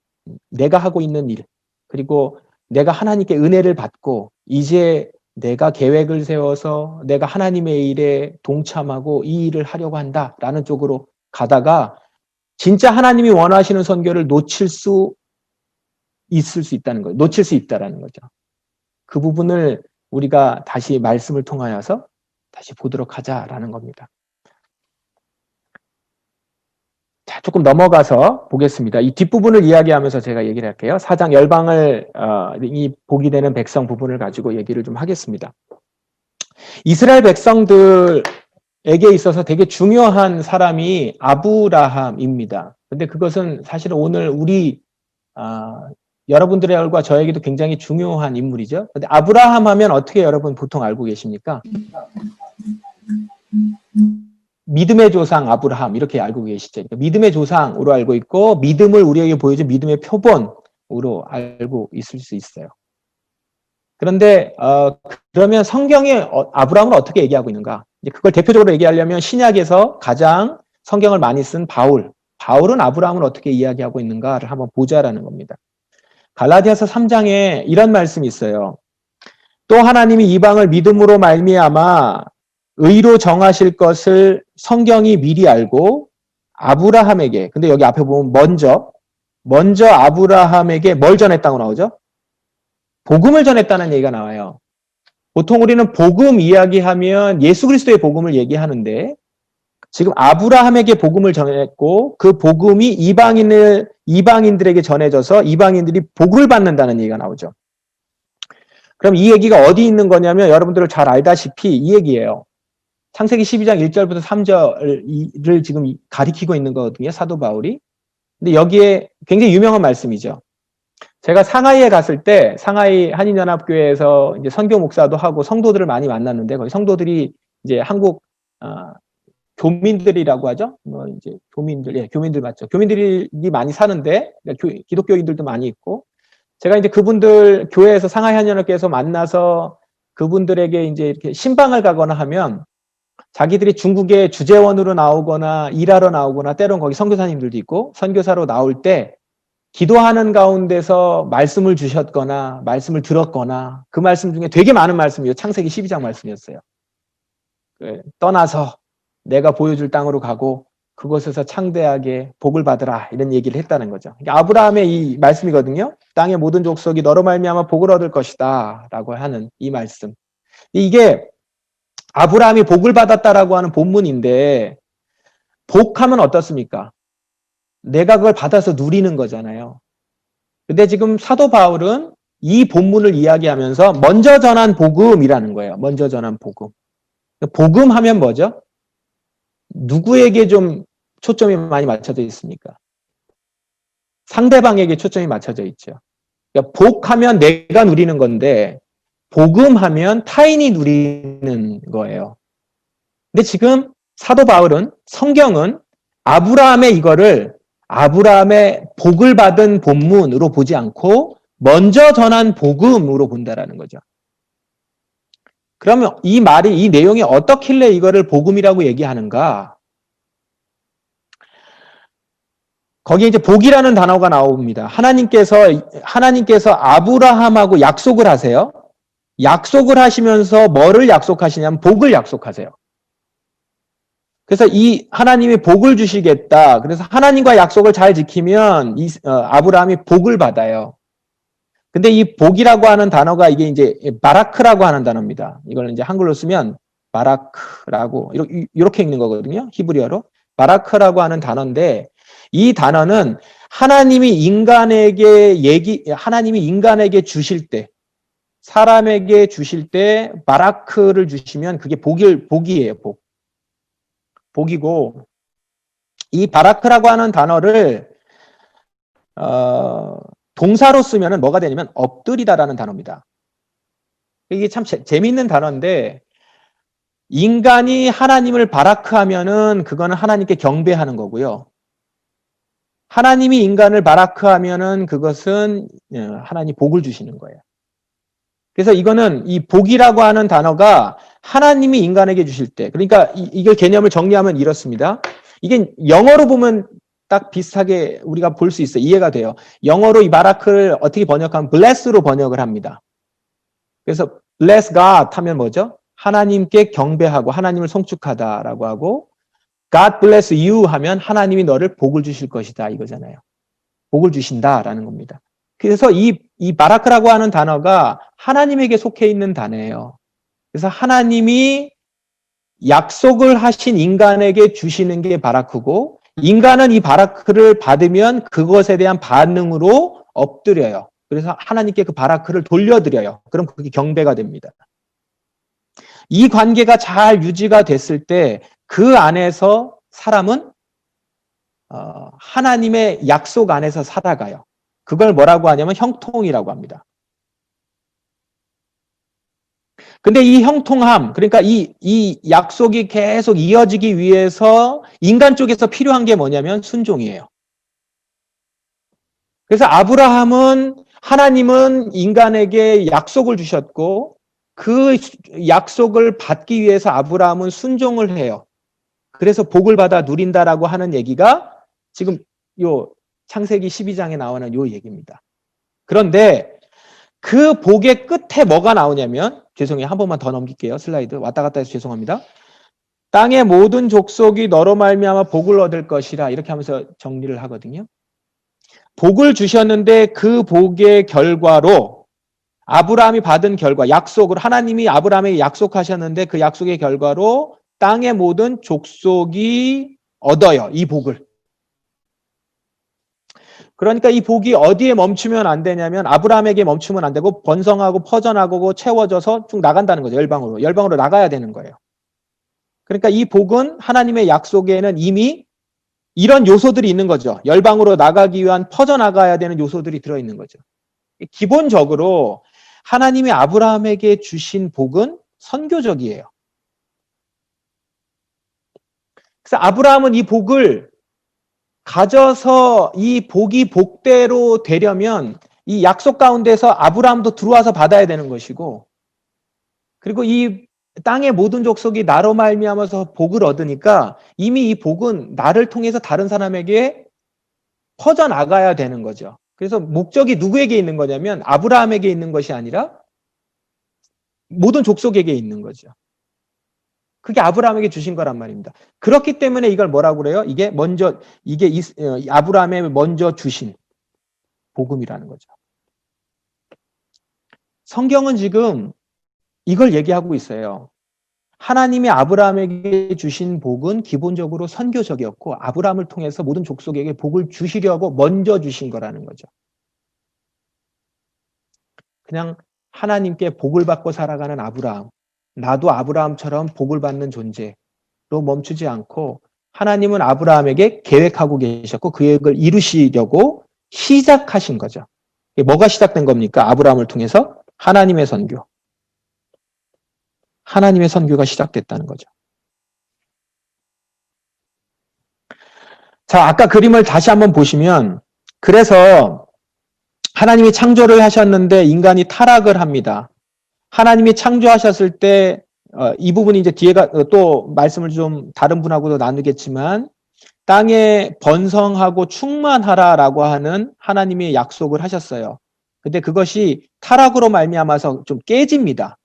내가 하고 있는 일 그리고 내가 하나님께 은혜를 받고 이제 내가 계획을 세워서 내가 하나님의 일에 동참하고 이 일을 하려고 한다라는 쪽으로 가다가 진짜 하나님이 원하시는 선교를 놓칠 수 있다는 거예요. 놓칠 수 있다라는 거죠. 그 부분을 우리가 다시 말씀을 통하여서 다시 보도록 하자라는 겁니다. 자, 조금 넘어가서 보겠습니다. 이 뒷부분을 이야기하면서 제가 얘기를 할게요. 4장 열방을 이 복이 되는 백성 부분을 가지고 얘기를 좀 하겠습니다. 이스라엘 백성들에게 있어서 되게 중요한 사람이 아브라함입니다. 근데 그것은 사실은 오늘 우리 여러분들과 저에게도 굉장히 중요한 인물이죠. 근데 아브라함 하면 어떻게 여러분 보통 알고 계십니까? 믿음의 조상 아브라함 이렇게 알고 계시죠. 그러니까 믿음의 조상으로 알고 있고 믿음을 우리에게 보여준 믿음의 표본으로 알고 있을 수 있어요. 그런데 그러면 성경에 아브라함을 어떻게 얘기하고 있는가? 이제 그걸 대표적으로 얘기하려면 신약에서 가장 성경을 많이 쓴 바울은 아브라함을 어떻게 이야기하고 있는가를 한번 보자라는 겁니다. 갈라디아서 3장에 이런 말씀이 있어요. 또 하나님이 이방을 믿음으로 말미암아 의로 정하실 것을 성경이 미리 알고 아브라함에게 근데 여기 앞에 보면 먼저 아브라함에게 뭘 전했다고 나오죠? 복음을 전했다는 얘기가 나와요. 보통 우리는 복음 이야기하면 예수 그리스도의 복음을 얘기하는데 지금 아브라함에게 복음을 전했고 그 복음이 이방인들에게 전해져서 이방인들이 복을 받는다는 얘기가 나오죠. 그럼 이 얘기가 어디 있는 거냐면 여러분들 잘 알다시피 이 얘기예요. 창세기 12장 1절부터 3절을 지금 가리키고 있는 거거든요. 사도 바울이. 근데 여기에 굉장히 유명한 말씀이죠. 제가 상하이에 갔을 때 상하이 한인연합교회에서 이제 선교 목사도 하고 성도들을 많이 만났는데 거기 성도들이 이제 한국 교민들이라고 하죠. 뭐 이제 교민들, 예, 교민들 맞죠. 교민들이 많이 사는데 기독교인들도 많이 있고 제가 이제 그분들 교회에서 상하이 한인연합교회에서 만나서 그분들에게 이제 이렇게 신방을 가거나 하면 자기들이 중국에 주재원으로 나오거나 일하러 나오거나 때론 거기 선교사님들도 있고 선교사로 나올 때 기도하는 가운데서 말씀을 주셨거나 말씀을 들었거나 그 말씀 중에 되게 많은 말씀이요. 창세기 12장 말씀이었어요. 떠나서 내가 보여줄 땅으로 가고 그곳에서 창대하게 복을 받으라 이런 얘기를 했다는 거죠. 아브라함의 이 말씀이거든요. 땅의 모든 족속이 너로 말미암아 복을 얻을 것이다 라고 하는 이 말씀. 이게 아브라함이 복을 받았다라고 하는 본문인데 복하면 어떻습니까? 내가 그걸 받아서 누리는 거잖아요. 근데 지금 사도 바울은 이 본문을 이야기하면서 먼저 전한 복음이라는 거예요. 먼저 전한 복음. 복음 하면 뭐죠? 누구에게 좀 초점이 많이 맞춰져 있습니까? 상대방에게 초점이 맞춰져 있죠. 그러니까 복하면 내가 누리는 건데 복음하면 타인이 누리는 거예요. 근데 지금 사도 바울은 성경은 아브라함의 복을 받은 본문으로 보지 않고 먼저 전한 복음으로 본다라는 거죠. 그러면 이 내용이 어떻길래 이거를 복음이라고 얘기하는가? 거기에 이제 복이라는 단어가 나옵니다. 하나님께서 아브라함하고 약속을 하세요. 약속을 하시면서 뭐를 약속하시냐면 복을 약속하세요. 그래서 이 하나님이 복을 주시겠다. 그래서 하나님과 약속을 잘 지키면 아브라함이 복을 받아요. 근데 이 복이라고 하는 단어가 이게 이제 바라크라고 하는 단어입니다. 이걸 이제 한글로 쓰면 바라크라고 이렇게 읽는 거거든요. 히브리어로. 바라크라고 하는 단어인데 이 단어는 하나님이 인간에게 주실 때 사람에게 주실 때 바라크를 주시면 그게 복이에요. 복이고 이 바라크라고 하는 단어를 동사로 쓰면은 뭐가 되냐면 엎드리다라는 단어입니다. 이게 참 재미있는 단어인데 인간이 하나님을 바라크하면은 그거는 하나님께 경배하는 거고요. 하나님이 인간을 바라크하면은 그것은 하나님 복을 주시는 거예요. 그래서 이거는 이 복이라고 하는 단어가 하나님이 인간에게 주실 때, 그러니까 이걸 개념을 정리하면 이렇습니다. 이게 영어로 보면 딱 비슷하게 우리가 볼 수 있어요. 이해가 돼요. 영어로 이 바라크를 어떻게 번역하면 bless로 번역을 합니다. 그래서 bless God 하면 뭐죠? 하나님께 경배하고 하나님을 송축하다라고 하고 God bless you 하면 하나님이 너를 복을 주실 것이다 이거잖아요. 복을 주신다라는 겁니다. 그래서 이 바라크라고 하는 단어가 하나님에게 속해 있는 단어예요. 그래서 하나님이 약속을 하신 인간에게 주시는 게 바라크고 인간은 이 바라크를 받으면 그것에 대한 반응으로 엎드려요. 그래서 하나님께 그 바라크를 돌려드려요. 그럼 그게 경배가 됩니다. 이 관계가 잘 유지가 됐을 때 그 안에서 사람은 하나님의 약속 안에서 살아가요. 그걸 뭐라고 하냐면 형통이라고 합니다. 근데 이 형통함, 그러니까 이 약속이 계속 이어지기 위해서 인간 쪽에서 필요한 게 뭐냐면 순종이에요. 그래서 하나님은 인간에게 약속을 주셨고 그 약속을 받기 위해서 아브라함은 순종을 해요. 그래서 복을 받아 누린다라고 하는 얘기가 지금 요 창세기 12장에 나오는 요 얘기입니다. 그런데 그 복의 끝에 뭐가 나오냐면 죄송해요. 한 번만 더 넘길게요. 슬라이드 왔다 갔다 해서 죄송합니다. 땅의 모든 족속이 너로 말미암아 복을 얻을 것이라 이렇게 하면서 정리를 하거든요. 복을 주셨는데 그 복의 결과로 아브라함이 받은 결과 하나님이 아브라함에게 약속하셨는데 그 약속의 결과로 땅의 모든 족속이 얻어요. 이 복을. 그러니까 이 복이 어디에 멈추면 안 되냐면 아브라함에게 멈추면 안 되고 번성하고 퍼져나가고 채워져서 쭉 나간다는 거죠. 열방으로. 열방으로 나가야 되는 거예요. 그러니까 이 복은 하나님의 약속에는 이미 이런 요소들이 있는 거죠. 열방으로 나가기 위한 퍼져나가야 되는 요소들이 들어있는 거죠. 기본적으로 하나님이 아브라함에게 주신 복은 선교적이에요. 그래서 아브라함은 이 복을 가져서 이 복이 복대로 되려면 이 약속 가운데서 아브라함도 들어와서 받아야 되는 것이고, 그리고 이 땅의 모든 족속이 나로 말미암아서 복을 얻으니까 이미 이 복은 나를 통해서 다른 사람에게 퍼져나가야 되는 거죠. 그래서 목적이 누구에게 있는 거냐면 아브라함에게 있는 것이 아니라 모든 족속에게 있는 거죠. 그게 아브라함에게 주신 거란 말입니다. 그렇기 때문에 이걸 뭐라고 그래요? 이게 아브라함에 먼저 주신 복음이라는 거죠. 성경은 지금 이걸 얘기하고 있어요. 하나님이 아브라함에게 주신 복은 기본적으로 선교적이었고 아브라함을 통해서 모든 족속에게 복을 주시려고 먼저 주신 거라는 거죠. 그냥 하나님께 복을 받고 살아가는 아브라함, 나도 아브라함처럼 복을 받는 존재로 멈추지 않고 하나님은 아브라함에게 계획하고 계셨고 그 계획을 이루시려고 시작하신 거죠. 뭐가 시작된 겁니까? 아브라함을 통해서 하나님의 선교. 하나님의 선교가 시작됐다는 거죠. 자, 아까 그림을 다시 한번 보시면 그래서 하나님이 창조를 하셨는데 인간이 타락을 합니다. 하나님이 창조하셨을 때 이 부분이 이제 뒤에가 또 말씀을 좀 다른 분하고도 나누겠지만 땅에 번성하고 충만하라라고 하는 하나님의 약속을 하셨어요. 근데 그것이 타락으로 말미암아서 좀 깨집니다.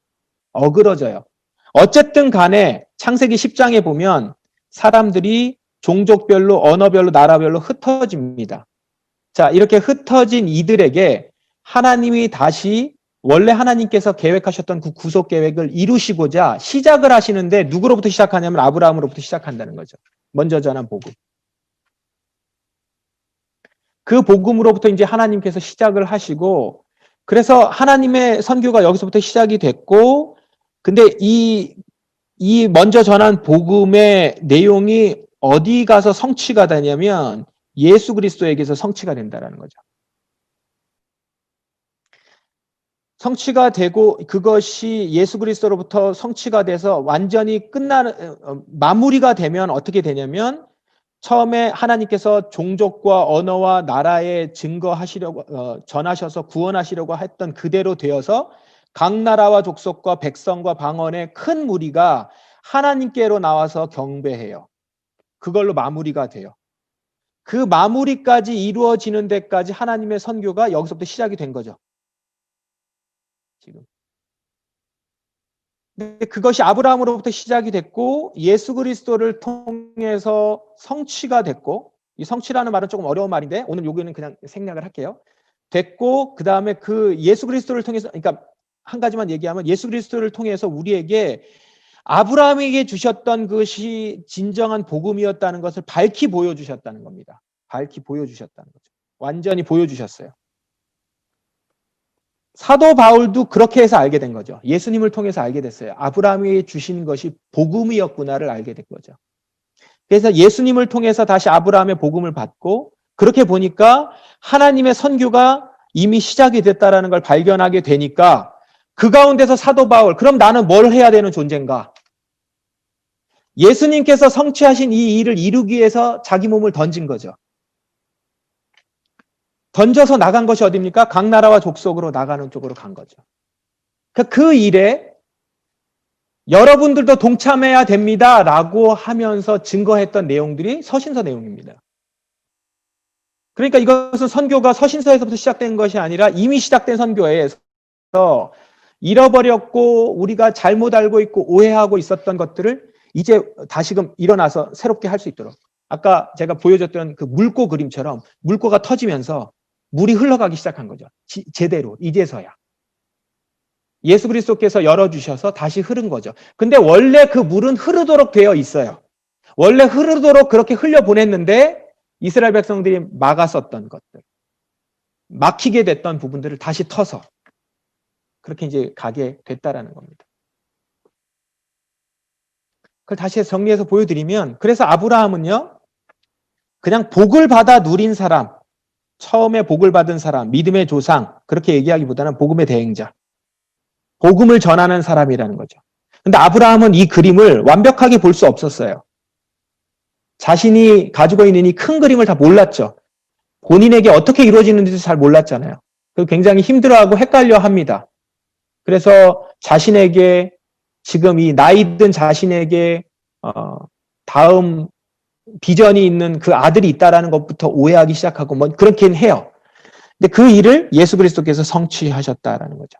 어그러져요. 어쨌든 간에 창세기 10장에 보면 사람들이 종족별로 언어별로 나라별로 흩어집니다. 자, 이렇게 흩어진 이들에게 하나님이 다시 원래 하나님께서 계획하셨던 그 구속 계획을 이루시고자 시작을 하시는데 누구로부터 시작하냐면 아브라함으로부터 시작한다는 거죠. 먼저 전한 복음. 그 복음으로부터 이제 하나님께서 시작을 하시고 그래서 하나님의 선교가 여기서부터 시작이 됐고 근데 이 먼저 전한 복음의 내용이 어디 가서 성취가 되냐면 예수 그리스도에게서 성취가 된다는 거죠. 성취가 되고 그것이 예수 그리스도로부터 성취가 돼서 완전히 마무리가 되면 어떻게 되냐면 처음에 하나님께서 종족과 언어와 나라에 증거하시려고 전하셔서 구원하시려고 했던 그대로 되어서 각 나라와 족속과 백성과 방언의 큰 무리가 하나님께로 나와서 경배해요. 그걸로 마무리가 돼요. 그 마무리까지 이루어지는 데까지 하나님의 선교가 여기서부터 시작이 된 거죠. 지금. 근데 그것이 아브라함으로부터 시작이 됐고 예수 그리스도를 통해서 성취가 됐고 이 성취라는 말은 조금 어려운 말인데 오늘 여기는 그냥 생략을 할게요. 됐고 그 다음에 그 예수 그리스도를 통해서 그러니까 한 가지만 얘기하면 예수 그리스도를 통해서 우리에게 아브라함에게 주셨던 것이 진정한 복음이었다는 것을 밝히 보여주셨다는 겁니다. 밝히 보여주셨다는 거죠. 완전히 보여주셨어요. 사도 바울도 그렇게 해서 알게 된 거죠. 예수님을 통해서 알게 됐어요. 아브라함이 주신 것이 복음이었구나를 알게 된 거죠. 그래서 예수님을 통해서 다시 아브라함의 복음을 받고 그렇게 보니까 하나님의 선교가 이미 시작이 됐다는 걸 발견하게 되니까 그 가운데서 사도 바울, 그럼 나는 뭘 해야 되는 존재인가? 예수님께서 성취하신 이 일을 이루기 위해서 자기 몸을 던진 거죠. 던져서 나간 것이 어디입니까? 각 나라와 족속으로 나가는 쪽으로 간 거죠. 그 일에 여러분들도 동참해야 됩니다 라고 하면서 증거했던 내용들이 서신서 내용입니다. 그러니까 이것은 선교가 서신서에서부터 시작된 것이 아니라 이미 시작된 선교에서 잃어버렸고 우리가 잘못 알고 있고 오해하고 있었던 것들을 이제 다시금 일어나서 새롭게 할 수 있도록 아까 제가 보여줬던 그 물고 그림처럼 물고가 터지면서 물이 흘러가기 시작한 거죠. 제대로 이제서야. 예수 그리스도께서 열어주셔서 다시 흐른 거죠. 근데 원래 그 물은 흐르도록 되어 있어요. 원래 흐르도록 그렇게 흘려보냈는데 이스라엘 백성들이 막았었던 것들, 막히게 됐던 부분들을 다시 터서 그렇게 이제 가게 됐다라는 겁니다. 그걸 다시 정리해서 보여드리면, 그래서 아브라함은요, 그냥 복을 받아 누린 사람, 처음에 복을 받은 사람, 믿음의 조상, 그렇게 얘기하기보다는 복음의 대행자, 복음을 전하는 사람이라는 거죠. 근데 아브라함은 이 그림을 완벽하게 볼 수 없었어요. 자신이 가지고 있는 이 큰 그림을 다 몰랐죠. 본인에게 어떻게 이루어지는지도 잘 몰랐잖아요. 그리고 굉장히 힘들어하고 헷갈려 합니다. 그래서 자신에게 지금 이 나이 든 자신에게 다음 비전이 있는 그 아들이 있다라는 것부터 오해하기 시작하고 뭐 그렇긴 해요. 근데 그 일을 예수 그리스도께서 성취하셨다라는 거죠.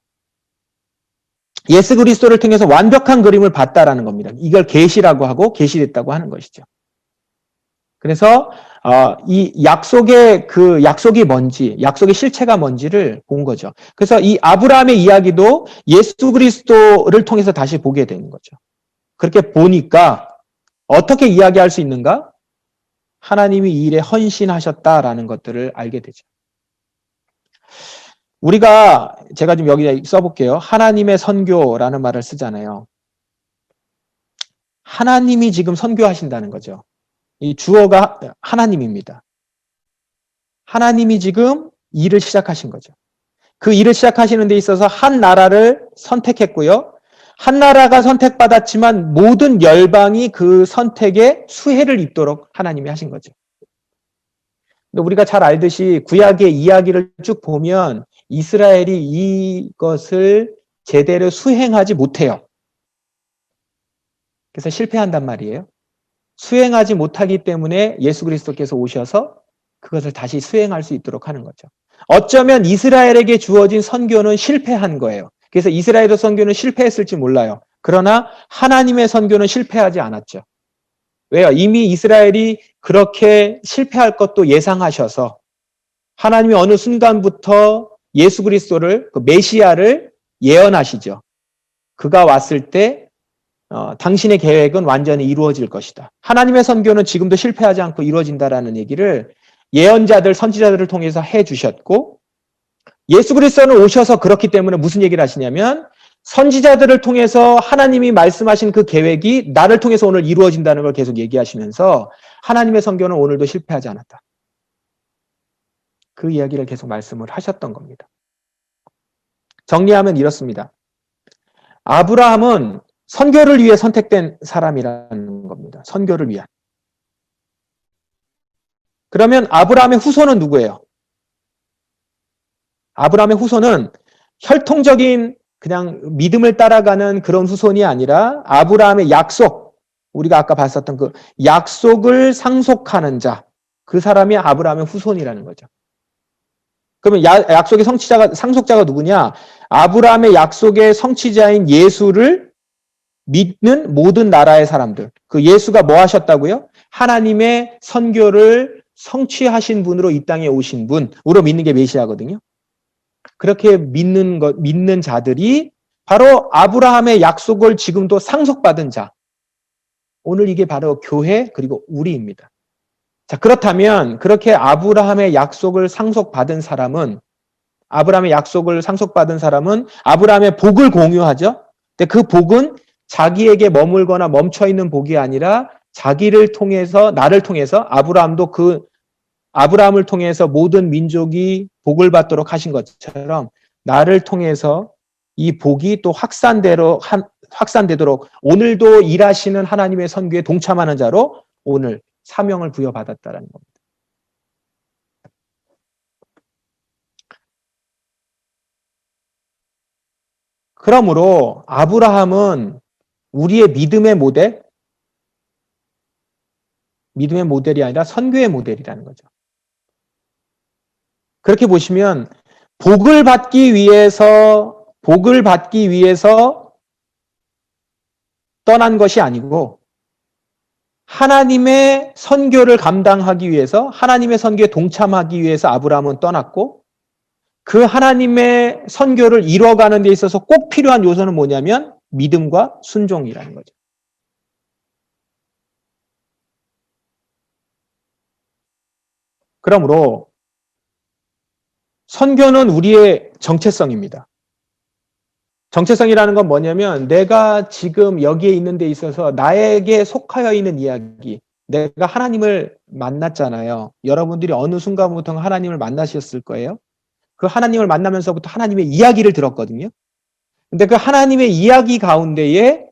예수 그리스도를 통해서 완벽한 그림을 봤다라는 겁니다. 이걸 계시라고 하고 계시됐다고 하는 것이죠. 그래서 이 약속이 뭔지, 약속의 실체가 뭔지를 본 거죠. 그래서 이 아브라함의 이야기도 예수 그리스도를 통해서 다시 보게 되는 거죠. 그렇게 보니까 어떻게 이야기할 수 있는가? 하나님이 이 일에 헌신하셨다라는 것들을 알게 되죠. 제가 좀 여기 써볼게요. 하나님의 선교라는 말을 쓰잖아요. 하나님이 지금 선교하신다는 거죠. 이 주어가 하나님입니다. 하나님이 지금 일을 시작하신 거죠. 그 일을 시작하시는 데 있어서 한 나라를 선택했고요. 한 나라가 선택받았지만 모든 열방이 그 선택에 수혜를 입도록 하나님이 하신 거죠. 근데 우리가 잘 알듯이 구약의 이야기를 쭉 보면 이스라엘이 이것을 제대로 수행하지 못해요. 그래서 실패한단 말이에요. 수행하지 못하기 때문에 예수 그리스도께서 오셔서 그것을 다시 수행할 수 있도록 하는 거죠. 어쩌면 이스라엘에게 주어진 선교는 실패한 거예요. 그래서 이스라엘의 선교는 실패했을지 몰라요. 그러나 하나님의 선교는 실패하지 않았죠. 왜요? 이미 이스라엘이 그렇게 실패할 것도 예상하셔서 하나님이 어느 순간부터 예수 그리스도를, 그 메시아를 예언하시죠. 그가 왔을 때 당신의 계획은 완전히 이루어질 것이다. 하나님의 선교는 지금도 실패하지 않고 이루어진다라는 얘기를 예언자들, 선지자들을 통해서 해주셨고, 예수 그리스도는 오셔서 그렇기 때문에 무슨 얘기를 하시냐면 선지자들을 통해서 하나님이 말씀하신 그 계획이 나를 통해서 오늘 이루어진다는 걸 계속 얘기하시면서 하나님의 선교는 오늘도 실패하지 않았다. 그 이야기를 계속 말씀을 하셨던 겁니다. 정리하면 이렇습니다. 아브라함은 선교를 위해 선택된 사람이라는 겁니다. 선교를 위한. 그러면 아브라함의 후손은 누구예요? 아브라함의 후손은 혈통적인 그냥 믿음을 따라가는 그런 후손이 아니라 아브라함의 약속, 우리가 아까 봤었던 그 약속을 상속하는 자, 그 사람이 아브라함의 후손이라는 거죠. 그러면 약속의 상속자가 누구냐? 아브라함의 약속의 성취자인 예수를 믿는 모든 나라의 사람들. 그 예수가 뭐 하셨다고요? 하나님의 선교를 성취하신 분으로 이 땅에 오신 분으로 믿는 게 메시아거든요. 그렇게 믿는 자들이 바로 아브라함의 약속을 지금도 상속받은 자. 오늘 이게 바로 교회 그리고 우리입니다. 자, 그렇다면 그렇게 아브라함의 약속을 상속받은 사람은 아브라함의 복을 공유하죠. 근데 그 복은 자기에게 머물거나 멈춰 있는 복이 아니라 자기를 통해서, 나를 통해서 아브라함을 통해서 모든 민족이 복을 받도록 하신 것처럼 나를 통해서 이 복이 또 확산되도록 오늘도 일하시는 하나님의 선교에 동참하는 자로 오늘 사명을 부여받았다는 겁니다. 그러므로 아브라함은 우리의 믿음의 모델이 아니라 선교의 모델이라는 거죠. 그렇게 보시면 복을 받기 위해서 떠난 것이 아니고 하나님의 선교를 감당하기 위해서 하나님의 선교에 동참하기 위해서 아브라함은 떠났고 그 하나님의 선교를 이뤄가는 데 있어서 꼭 필요한 요소는 뭐냐면 믿음과 순종이라는 거죠. 그러므로 선교는 우리의 정체성입니다. 정체성이라는 건 뭐냐면 내가 지금 여기에 있는 데 있어서 나에게 속하여 있는 이야기, 내가 하나님을 만났잖아요. 여러분들이 어느 순간부터 하나님을 만나셨을 거예요. 그 하나님을 만나면서부터 하나님의 이야기를 들었거든요. 근데 그 하나님의 이야기 가운데에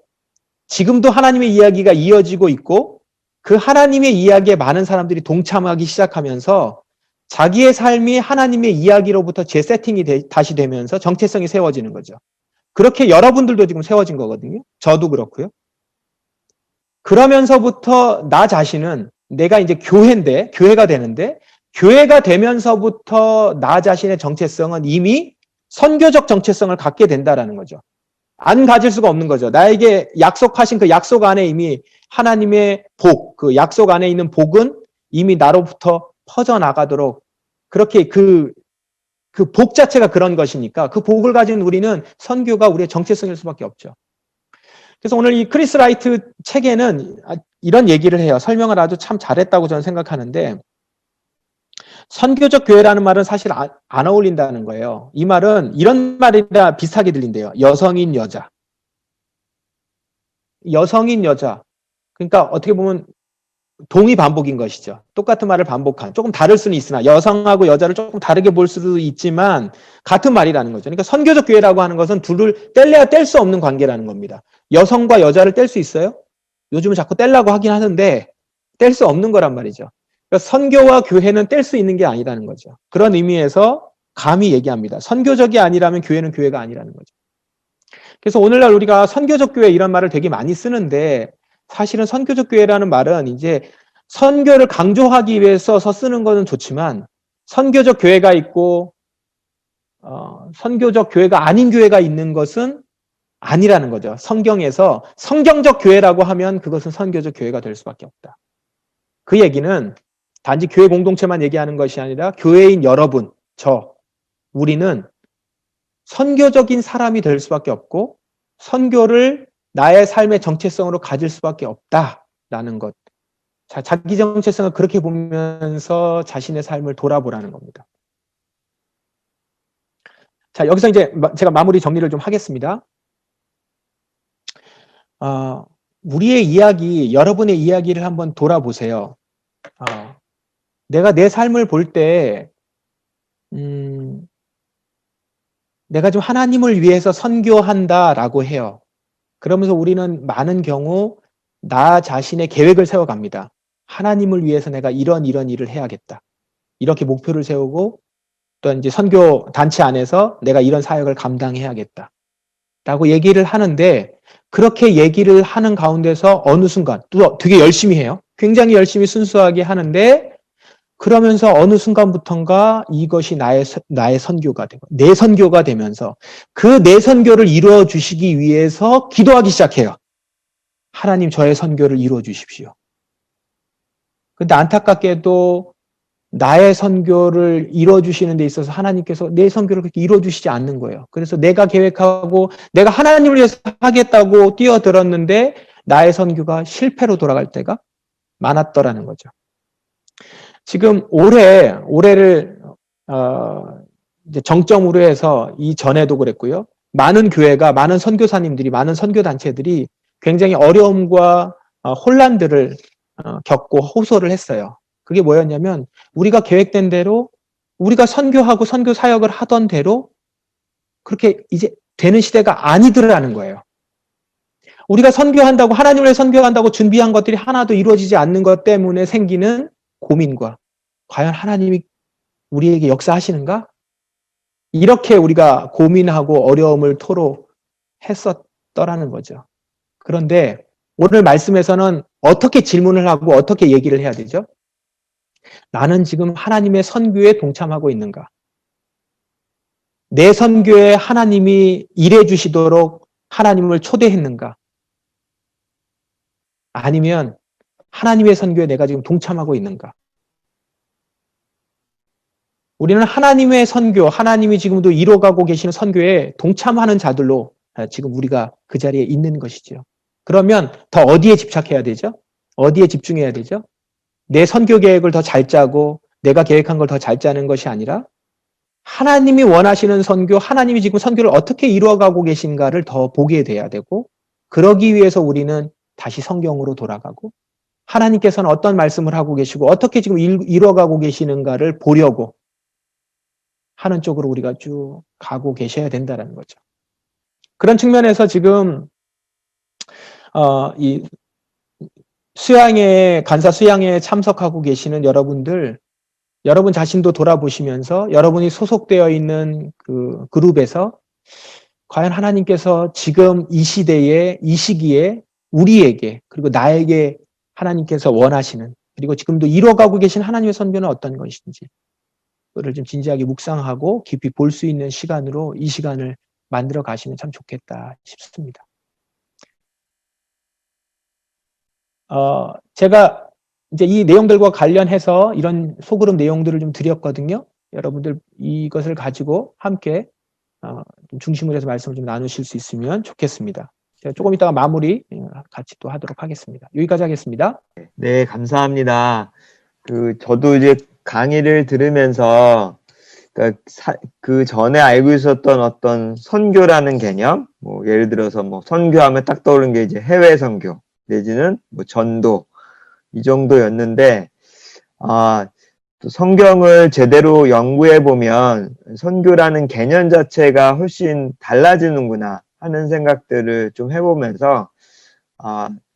지금도 하나님의 이야기가 이어지고 있고 그 하나님의 이야기에 많은 사람들이 동참하기 시작하면서 자기의 삶이 하나님의 이야기로부터 재세팅이 다시 되면서 정체성이 세워지는 거죠. 그렇게 여러분들도 지금 세워진 거거든요. 저도 그렇고요. 그러면서부터 나 자신은 내가 이제 교회가 되는데 교회가 되면서부터 나 자신의 정체성은 이미 선교적 정체성을 갖게 된다라는 거죠. 안 가질 수가 없는 거죠. 나에게 약속하신 그 약속 안에 이미 하나님의 복, 그 약속 안에 있는 복은 이미 나로부터 퍼져나가도록 그렇게 그 복 자체가 그런 것이니까 그 복을 가진 우리는 선교가 우리의 정체성일 수밖에 없죠. 그래서 오늘 이 크리스 라이트 책에는 이런 얘기를 해요. 설명을 아주 참 잘했다고 저는 생각하는데 선교적 교회라는 말은 사실 안 어울린다는 거예요. 이 말은 이런 말이라 비슷하게 들린대요. 여성인 여자. 여성인 여자. 그러니까 어떻게 보면 동의 반복인 것이죠. 똑같은 말을 반복한. 조금 다를 수는 있으나 여성하고 여자를 조금 다르게 볼 수도 있지만 같은 말이라는 거죠. 그러니까 선교적 교회라고 하는 것은 둘을 뗄래야 뗄 수 없는 관계라는 겁니다. 여성과 여자를 뗄 수 있어요? 요즘은 자꾸 떼려고 하긴 하는데 뗄 수 없는 거란 말이죠. 그러니까 선교와 교회는 뗄 수 있는 게 아니라는 거죠. 그런 의미에서 감히 얘기합니다. 선교적이 아니라면 교회는 교회가 아니라는 거죠. 그래서 오늘날 우리가 선교적 교회 이런 말을 되게 많이 쓰는데 사실은 선교적 교회라는 말은 이제 선교를 강조하기 위해서 쓰는 것은 좋지만 선교적 교회가 있고 선교적 교회가 아닌 교회가 있는 것은 아니라는 거죠. 성경에서 성경적 교회라고 하면 그것은 선교적 교회가 될 수밖에 없다. 그 얘기는 단지 교회 공동체만 얘기하는 것이 아니라 교회인 여러분, 우리는 선교적인 사람이 될 수밖에 없고 선교를 나의 삶의 정체성으로 가질 수밖에 없다라는 것. 자기 정체성을 그렇게 보면서 자신의 삶을 돌아보라는 겁니다. 자, 여기서 이제 제가 마무리 정리를 좀 하겠습니다. 우리의 이야기, 여러분의 이야기를 한번 돌아보세요. 내가 내 삶을 볼 때, 내가 좀 하나님을 위해서 선교한다라고 해요. 그러면서 우리는 많은 경우 나 자신의 계획을 세워갑니다. 하나님을 위해서 내가 이런 일을 해야겠다. 이렇게 목표를 세우고 또 이제 선교 단체 안에서 내가 이런 사역을 감당해야겠다. 라고 얘기를 하는데 그렇게 얘기를 하는 가운데서 어느 순간 또 되게 열심히 해요. 굉장히 열심히 순수하게 하는데 그러면서 어느 순간부턴가 이것이 나의 선교가 되고 내 선교가 되면서 그 내 선교를 이루어 주시기 위해서 기도하기 시작해요. 하나님 저의 선교를 이루어 주십시오. 근데 안타깝게도 나의 선교를 이루어주시는 데 있어서 하나님께서 내 선교를 그렇게 이루어주시지 않는 거예요. 그래서 내가 계획하고 내가 하나님을 위해서 하겠다고 뛰어들었는데 나의 선교가 실패로 돌아갈 때가 많았더라는 거죠. 지금 올해를 이제 정점으로 해서 이전에도 그랬고요. 많은 교회가 많은 선교사님들이 많은 선교단체들이 굉장히 어려움과 혼란들을 겪고 호소를 했어요. 그게 뭐였냐면 우리가 계획된 대로 우리가 선교하고 선교 사역을 하던 대로 그렇게 이제 되는 시대가 아니더라는 거예요. 우리가 선교한다고 하나님을 위해 선교한다고 준비한 것들이 하나도 이루어지지 않는 것 때문에 생기는 고민과 과연 하나님이 우리에게 역사하시는가? 이렇게 우리가 고민하고 어려움을 토로했었더라는 거죠. 그런데 오늘 말씀에서는 어떻게 질문을 하고 어떻게 얘기를 해야 되죠? 나는 지금 하나님의 선교에 동참하고 있는가? 내 선교에 하나님이 일해 주시도록 하나님을 초대했는가? 아니면 하나님의 선교에 내가 지금 동참하고 있는가? 우리는 하나님의 선교, 하나님이 지금도 이뤄가고 계시는 선교에 동참하는 자들로 지금 우리가 그 자리에 있는 것이죠. 그러면 더 어디에 집착해야 되죠? 어디에 집중해야 되죠? 내 선교 계획을 더 잘 짜고 내가 계획한 걸 더 잘 짜는 것이 아니라 하나님이 원하시는 선교, 하나님이 지금 선교를 어떻게 이루어가고 계신가를 더 보게 돼야 되고, 그러기 위해서 우리는 다시 성경으로 돌아가고 하나님께서는 어떤 말씀을 하고 계시고 어떻게 지금 이루어가고 계시는가를 보려고 하는 쪽으로 우리가 쭉 가고 계셔야 된다는 거죠. 그런 측면에서 지금 이 간사 수양회에 참석하고 계시는 여러분들, 여러분 자신도 돌아보시면서 여러분이 소속되어 있는 그 그룹에서 과연 하나님께서 지금 이 시대에, 이 시기에 우리에게, 그리고 나에게 하나님께서 원하시는, 그리고 지금도 이뤄가고 계신 하나님의 선교는 어떤 것인지, 그를 좀 진지하게 묵상하고 깊이 볼 수 있는 시간으로 이 시간을 만들어 가시면 참 좋겠다 싶습니다. 제가 이제 이 내용들과 관련해서 이런 소그룹 내용들을 좀 드렸거든요. 여러분들 이것을 가지고 함께 좀 중심을 해서 말씀을 좀 나누실 수 있으면 좋겠습니다. 제가 조금 이따가 마무리 같이 또 하도록 하겠습니다. 여기까지 하겠습니다. 네, 감사합니다. 저도 이제 강의를 들으면서, 그 전에 알고 있었던 어떤 선교라는 개념, 뭐, 예를 들어서 뭐, 선교하면 딱 떠오르는 게 이제 해외 선교, 내지는 뭐, 전도, 이 정도였는데, 또 성경을 제대로 연구해 보면 선교라는 개념 자체가 훨씬 달라지는구나 하는 생각들을 좀 해보면서,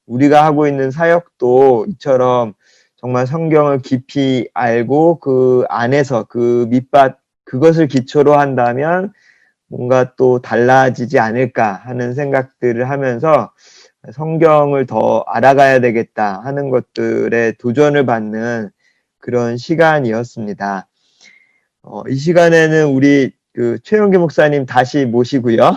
우리가 하고 있는 사역도 이처럼 정말 성경을 깊이 알고 그 안에서 그 밑밭, 그것을 기초로 한다면 뭔가 또 달라지지 않을까 하는 생각들을 하면서 성경을 더 알아가야 되겠다 하는 것들에 도전을 받는 그런 시간이었습니다. 이 시간에는 우리 최영기 목사님 다시 모시고요.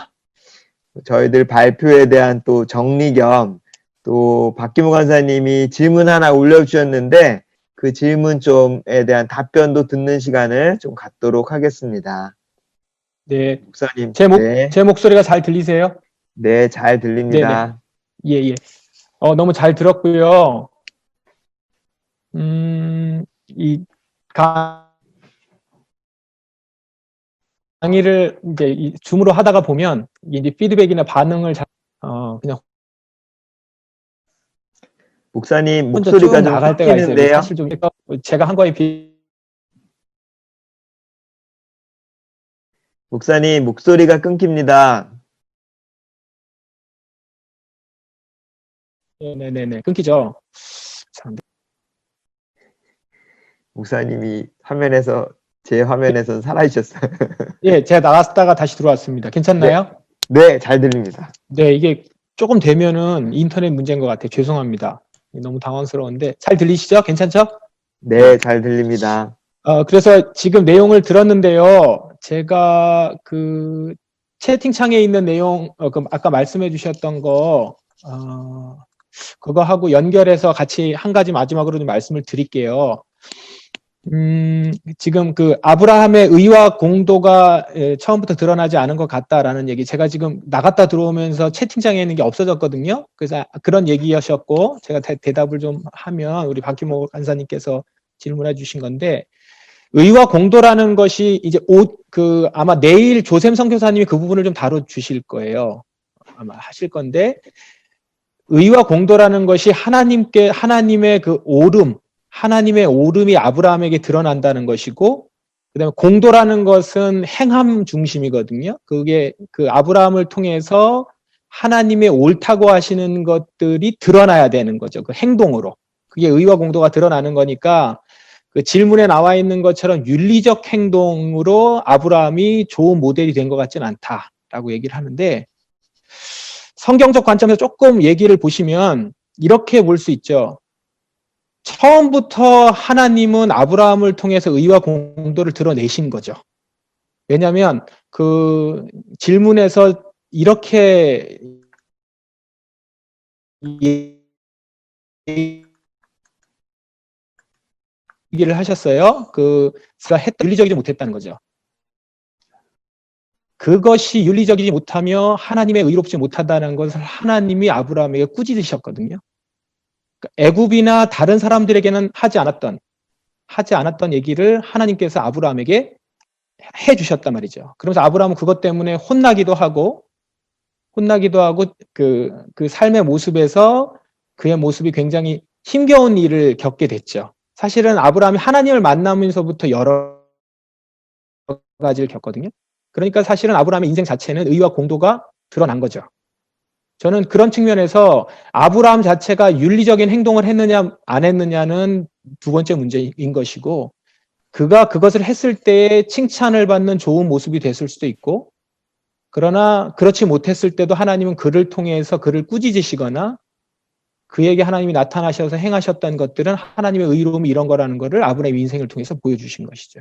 저희들 발표에 대한 또 정리 겸 또 박기모 간사님이 질문 하나 올려주셨는데 그 질문 좀에 대한 답변도 듣는 시간을 좀 갖도록 하겠습니다. 네. 목사님, 제 목소리가 잘 들리세요? 네, 잘 네네. 들립니다. 예. 너무 잘 들었고요. 이 강의를 이제 줌으로 하다가 보면 이제 피드백이나 반응을 그냥 목사님 혼자 쭉 목소리가 좀 나갈 때가 있어요. 끊기는데요. 사실 좀 제가 한 거에 비해 목사님 목소리가 끊깁니다. 네네네 끊기죠. 목사님이 제 화면에서 사라지셨어요. 예, 제가 나갔다가 다시 들어왔습니다. 네, 괜찮나요? 네, 잘 들립니다. 네, 이게 조금 되면은 인터넷 문제인 것 같아요. 죄송합니다. 너무 당황스러운데 잘 들리시죠? 괜찮죠? 네, 잘 들립니다. 그래서 지금 내용을 들었는데요. 제가 그 채팅창에 있는 내용, 아까 말씀해 주셨던 그거 하고 연결해서 같이 한 가지 마지막으로 좀 말씀을 드릴게요. 지금 그 아브라함의 의와 공도가 처음부터 드러나지 않은 것 같다라는 얘기, 제가 지금 나갔다 들어오면서 채팅창에 있는 게 없어졌거든요. 그래서 그런 얘기하셨고, 제가 대답을 좀 하면 우리 박기모 간사님께서 질문해 주신 건데, 의와 공도라는 것이 이제 아마 내일 조샘 선교사님이 그 부분을 좀 다뤄 주실 거예요. 아마 하실 건데, 의와 공도라는 것이 하나님의 그 하나님의 오름이 아브라함에게 드러난다는 것이고, 그다음에 공도라는 것은 행함 중심이거든요. 그게 그 아브라함을 통해서 하나님의 옳다고 하시는 것들이 드러나야 되는 거죠. 그 행동으로. 그게 의와 공도가 드러나는 거니까, 그 질문에 나와 있는 것처럼 윤리적 행동으로 아브라함이 좋은 모델이 된 것 같지는 않다라고 얘기를 하는데, 성경적 관점에서 조금 얘기를 보시면 이렇게 볼 수 있죠. 처음부터 하나님은 아브라함을 통해서 의와 공도를 드러내신 거죠. 왜냐하면 그 질문에서 이렇게 얘기를 하셨어요. 그가 윤리적이지 못했다는 거죠. 그것이 윤리적이지 못하며 하나님의 의롭지 못하다는 것을 하나님이 아브라함에게 꾸짖으셨거든요. 애굽이나 다른 사람들에게는 하지 않았던 얘기를 하나님께서 아브라함에게 해 주셨단 말이죠. 그러면서 아브라함은 그것 때문에 혼나기도 하고 그 삶의 모습에서 그의 모습이 굉장히 힘겨운 일을 겪게 됐죠. 사실은 아브라함이 하나님을 만나면서부터 여러 가지를 겪거든요. 그러니까 사실은 아브라함의 인생 자체는 의와 공도가 드러난 거죠. 저는 그런 측면에서 아브라함 자체가 윤리적인 행동을 했느냐 안 했느냐는 두 번째 문제인 것이고, 그가 그것을 했을 때에 칭찬을 받는 좋은 모습이 됐을 수도 있고, 그러나 그렇지 못했을 때도 하나님은 그를 통해서 그를 꾸짖으시거나 그에게 하나님이 나타나셔서 행하셨던 것들은 하나님의 의로움이 이런 거라는 것을 아브라함의 인생을 통해서 보여주신 것이죠.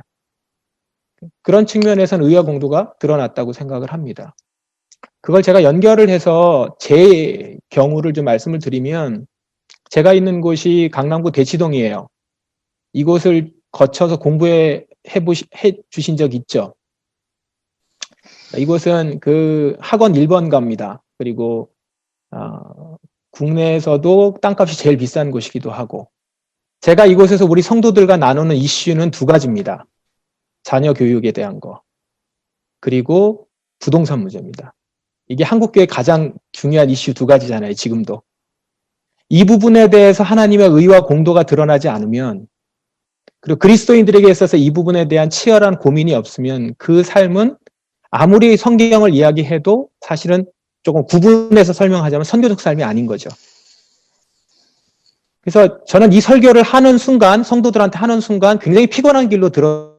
그런 측면에서는 의와 공도가 드러났다고 생각을 합니다. 그걸 제가 연결을 해서 제 경우를 좀 말씀을 드리면, 제가 있는 곳이 강남구 대치동이에요. 이곳을 거쳐서 공부해 주신 적 있죠? 이곳은 그 학원 1번가입니다. 그리고 국내에서도 땅값이 제일 비싼 곳이기도 하고, 제가 이곳에서 우리 성도들과 나누는 이슈는 두 가지입니다. 자녀 교육에 대한 거, 그리고 부동산 문제입니다. 이게 한국교회 가장 중요한 이슈 두 가지잖아요, 지금도. 이 부분에 대해서 하나님의 의와 공도가 드러나지 않으면, 그리고 그리스도인들에게 있어서 이 부분에 대한 치열한 고민이 없으면 그 삶은 아무리 성경을 이야기해도 사실은 조금 구분해서 설명하자면 선교적 삶이 아닌 거죠. 그래서 저는 이 설교를 하는 순간, 성도들한테 하는 순간 굉장히 피곤한 길로 들어가게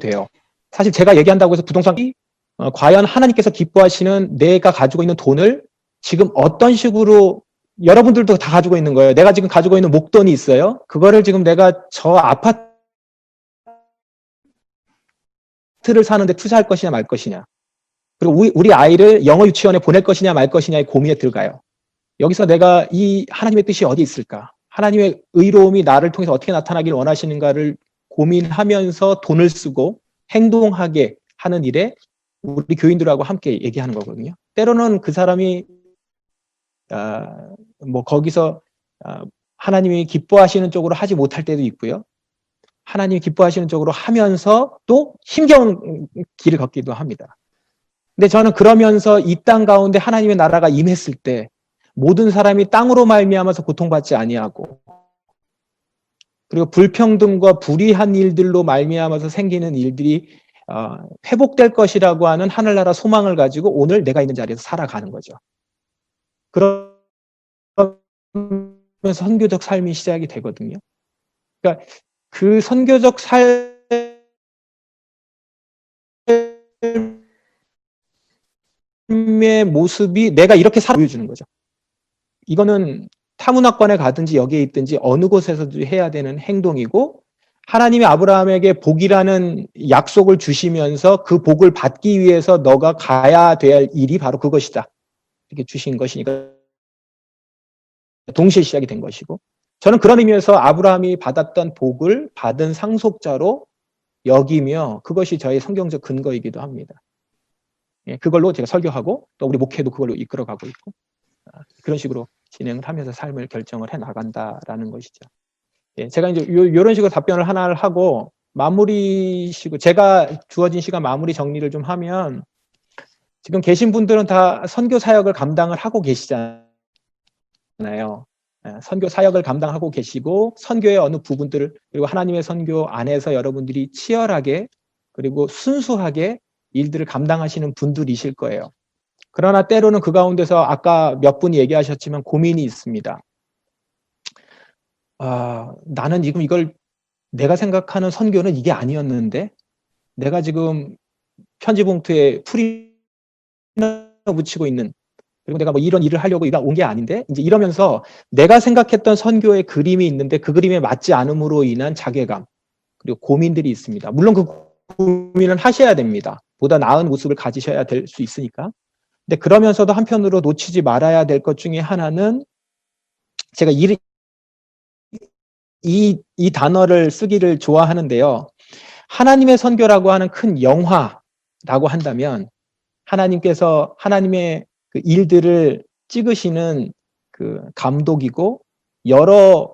돼요. 사실 제가 얘기한다고 해서 부동산이 과연 하나님께서 기뻐하시는 내가 가지고 있는 돈을 지금 어떤 식으로, 여러분들도 다 가지고 있는 거예요. 내가 지금 가지고 있는 목돈이 있어요. 그거를 지금 내가 저 아파트를 사는데 투자할 것이냐 말 것이냐, 그리고 우리 아이를 영어 유치원에 보낼 것이냐 말 것이냐의 고민에 들어가요. 여기서 내가 이 하나님의 뜻이 어디 있을까? 하나님의 의로움이 나를 통해서 어떻게 나타나길 원하시는가를 고민하면서 돈을 쓰고 행동하게 하는 일에 우리 교인들하고 함께 얘기하는 거거든요. 때로는 그 사람이 거기서 하나님이 기뻐하시는 쪽으로 하지 못할 때도 있고요. 하나님이 기뻐하시는 쪽으로 하면서 또 힘겨운 길을 걷기도 합니다. 근데 저는 그러면서 이 땅 가운데 하나님의 나라가 임했을 때 모든 사람이 땅으로 말미암아서 고통받지 아니하고, 그리고 불평등과 불의한 일들로 말미암아서 생기는 일들이 회복될 것이라고 하는 하늘나라 소망을 가지고 오늘 내가 있는 자리에서 살아가는 거죠. 그러면서 선교적 삶이 시작이 되거든요. 그러니까 그 선교적 삶의 모습이 내가 이렇게 살아 보여주는 거죠. 이거는 타문화권에 가든지 여기에 있든지 어느 곳에서도 해야 되는 행동이고, 하나님이 아브라함에게 복이라는 약속을 주시면서 그 복을 받기 위해서 너가 가야 될 일이 바로 그것이다, 이렇게 주신 것이니까 동시에 시작이 된 것이고, 저는 그런 의미에서 아브라함이 받았던 복을 받은 상속자로 여기며 그것이 저의 성경적 근거이기도 합니다. 그걸로 제가 설교하고 또 우리 목회도 그걸로 이끌어가고 있고, 그런 식으로 진행을 하면서 삶을 결정을 해 나간다라는 것이죠. 제가 이제 이런 식으로 답변을 하나를 하고 마무리식으로, 제가 주어진 시간 마무리 정리를 좀 하면, 지금 계신 분들은 다 선교 사역을 감당을 하고 계시잖아요. 선교 사역을 감당하고 계시고 선교의 어느 부분들을, 그리고 하나님의 선교 안에서 여러분들이 치열하게 그리고 순수하게 일들을 감당하시는 분들이실 거예요. 그러나 때로는 그 가운데서 아까 몇 분이 얘기하셨지만 고민이 있습니다. 나는 지금 이걸, 내가 생각하는 선교는 이게 아니었는데, 내가 지금 편지 봉투에 풀이나 붙이고 있는, 그리고 내가 뭐 이런 일을 하려고 온 게 아닌데, 이제 이러면서 내가 생각했던 선교의 그림이 있는데 그 그림에 맞지 않음으로 인한 자괴감, 그리고 고민들이 있습니다. 물론 그 고민은 하셔야 됩니다. 보다 나은 모습을 가지셔야 될 수 있으니까. 근데 그러면서도 한편으로 놓치지 말아야 될 것 중에 하나는 제가 이 단어를 쓰기를 좋아하는데요. 하나님의 선교라고 하는 큰 영화라고 한다면 하나님께서 하나님의 그 일들을 찍으시는 그 감독이고 여러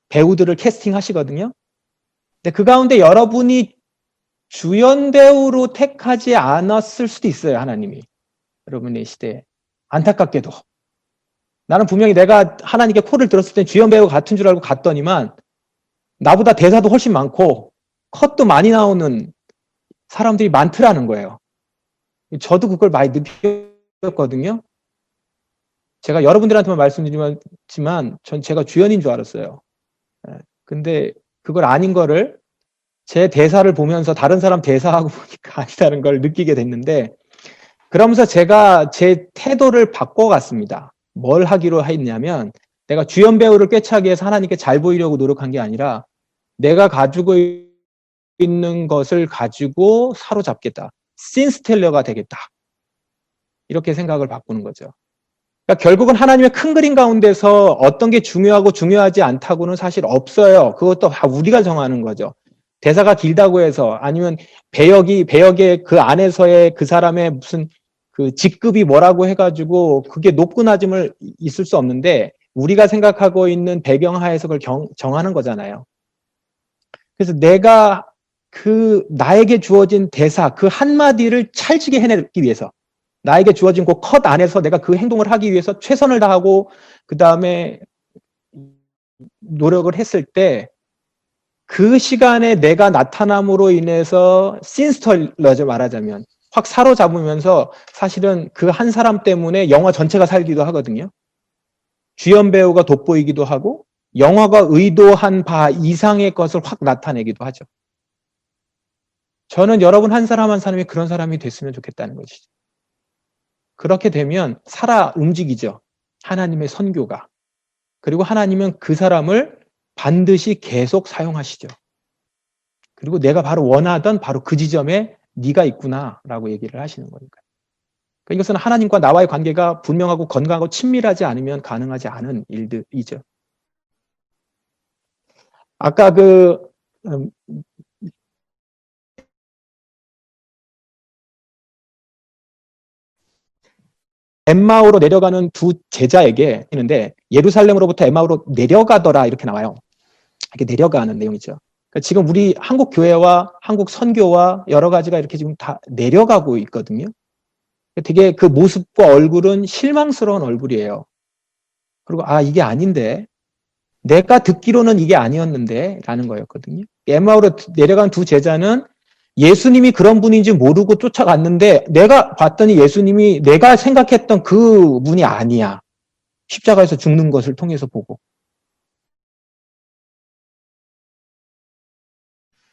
배우들을 캐스팅하시거든요. 근데 그 가운데 여러분이 주연 배우로 택하지 않았을 수도 있어요, 하나님이. 여러분의 시대에. 안타깝게도. 나는 분명히 내가 하나님께 콜을 들었을 때 주연 배우 같은 줄 알고 갔더니만 나보다 대사도 훨씬 많고 컷도 많이 나오는 사람들이 많더라는 거예요. 저도 그걸 많이 느꼈거든요. 제가 여러분들한테만 말씀드리지만 전 제가 주연인 줄 알았어요. 근데 그걸 아닌 거를 제 대사를 보면서 다른 사람 대사하고 보니까 아니다는 걸 느끼게 됐는데 그러면서 제가 제 태도를 바꿔갔습니다. 뭘 하기로 했냐면 내가 주연 배우를 꿰차기 위해서 하나님께 잘 보이려고 노력한 게 아니라 내가 가지고 있는 것을 가지고 사로잡겠다. 씬스텔러가 되겠다. 이렇게 생각을 바꾸는 거죠. 그러니까 결국은 하나님의 큰 그림 가운데서 어떤 게 중요하고 중요하지 않다고는 사실 없어요. 그것도 다 우리가 정하는 거죠. 대사가 길다고 해서 아니면 배역의 그 안에서의 그 사람의 무슨 그 직급이 뭐라고 해가지고 그게 높고 낮음을 있을 수 없는데 우리가 생각하고 있는 배경하에서 그걸 정하는 거잖아요. 그래서 내가 그 나에게 주어진 대사 그 한마디를 찰지게 해내기 위해서 나에게 주어진 그 컷 안에서 내가 그 행동을 하기 위해서 최선을 다하고 그 다음에 노력을 했을 때 그 시간에 내가 나타남으로 인해서 씬스털러죠 말하자면 확 사로잡으면서 사실은 그 한 사람 때문에 영화 전체가 살기도 하거든요. 주연 배우가 돋보이기도 하고 영화가 의도한 바 이상의 것을 확 나타내기도 하죠. 저는 여러분 한 사람 한 사람이 그런 사람이 됐으면 좋겠다는 것이죠. 그렇게 되면 살아 움직이죠. 하나님의 선교가. 그리고 하나님은 그 사람을 반드시 계속 사용하시죠. 그리고 내가 바로 원하던 바로 그 지점에 네가 있구나라고 얘기를 하시는 거니까요. 그러니까 이것은 하나님과 나와의 관계가 분명하고 건강하고 친밀하지 않으면 가능하지 않은 일들이죠. 아까 엠마오로 내려가는 두 제자에게 있는데 예루살렘으로부터 엠마오로 내려가더라 이렇게 나와요. 이렇게 내려가는 내용이죠. 그러니까 지금 우리 한국 교회와 한국 선교와 여러 가지가 이렇게 지금 다 내려가고 있거든요. 되게 그 모습과 얼굴은 실망스러운 얼굴이에요. 그리고 이게 아닌데 내가 듣기로는 이게 아니었는데 라는 거였거든요. 엠마오로 내려간 두 제자는 예수님이 그런 분인지 모르고 쫓아갔는데 내가 봤더니 예수님이 내가 생각했던 그 분이 아니야. 십자가에서 죽는 것을 통해서 보고.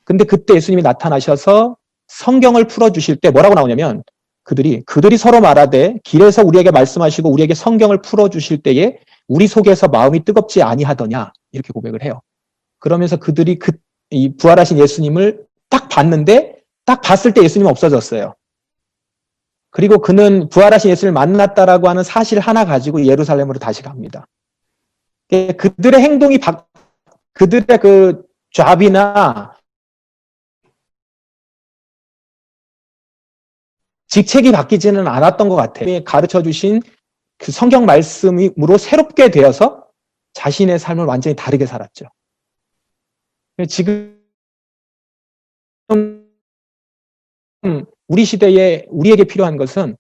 근데 그때 예수님이 나타나셔서 성경을 풀어주실 때 뭐라고 나오냐면 그들이 서로 말하되 길에서 우리에게 말씀하시고 우리에게 성경을 풀어주실 때에 우리 속에서 마음이 뜨겁지 아니하더냐 이렇게 고백을 해요. 그러면서 그들이 이 부활하신 예수님을 딱 봤는데 딱 봤을 때 예수님은 없어졌어요. 그리고 그는 부활하신 예수를 만났다라고 하는 사실 하나 가지고 예루살렘으로 다시 갑니다. 그들의 행동이 그들의 그 잡이나 직책이 바뀌지는 않았던 것 같아요. 가르쳐 주신 그 성경 말씀으로 새롭게 되어서 자신의 삶을 완전히 다르게 살았죠. 지금 우리 시대에 우리에게 필요한 것은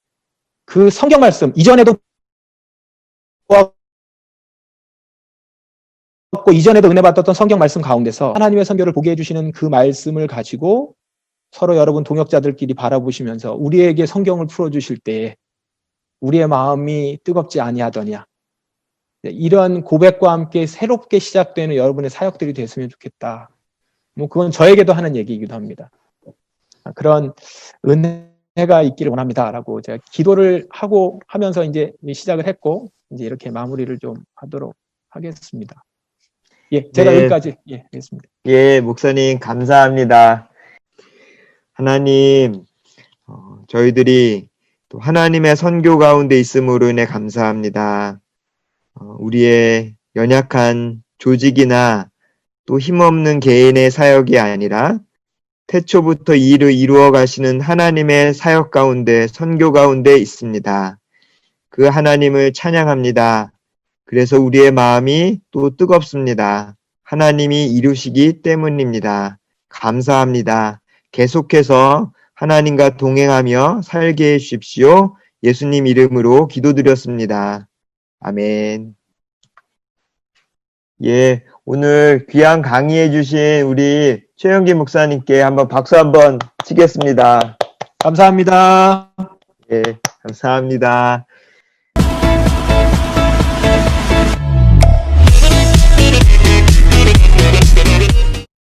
그 성경 말씀 이전에도 은혜 받았던 성경 말씀 가운데서 하나님의 선교를 보게 해주시는 그 말씀을 가지고 서로 여러분 동역자들끼리 바라보시면서 우리에게 성경을 풀어주실 때 우리의 마음이 뜨겁지 아니하더냐 이런 고백과 함께 새롭게 시작되는 여러분의 사역들이 됐으면 좋겠다. 뭐 그건 저에게도 하는 얘기이기도 합니다. 그런 은혜가 있기를 원합니다라고 제가 기도를 하고 하면서 이제 시작을 했고 이제 이렇게 마무리를 좀 하도록 하겠습니다. 예, 제가 네. 여기까지 하겠습니다. 예, 목사님 감사합니다. 하나님, 저희들이 또 하나님의 선교 가운데 있음으로 인해 감사합니다. 우리의 연약한 조직이나 또 힘없는 개인의 사역이 아니라 태초부터 이 일을 이루어 가시는 하나님의 사역 가운데, 선교 가운데 있습니다. 그 하나님을 찬양합니다. 그래서 우리의 마음이 또 뜨겁습니다. 하나님이 이루시기 때문입니다. 감사합니다. 계속해서 하나님과 동행하며 살게 해 주십시오. 예수님 이름으로 기도드렸습니다. 아멘. 예, 오늘 귀한 강의해 주신 우리 최영기 목사님께 한번 박수 한번 치겠습니다. 감사합니다. 예, 감사합니다.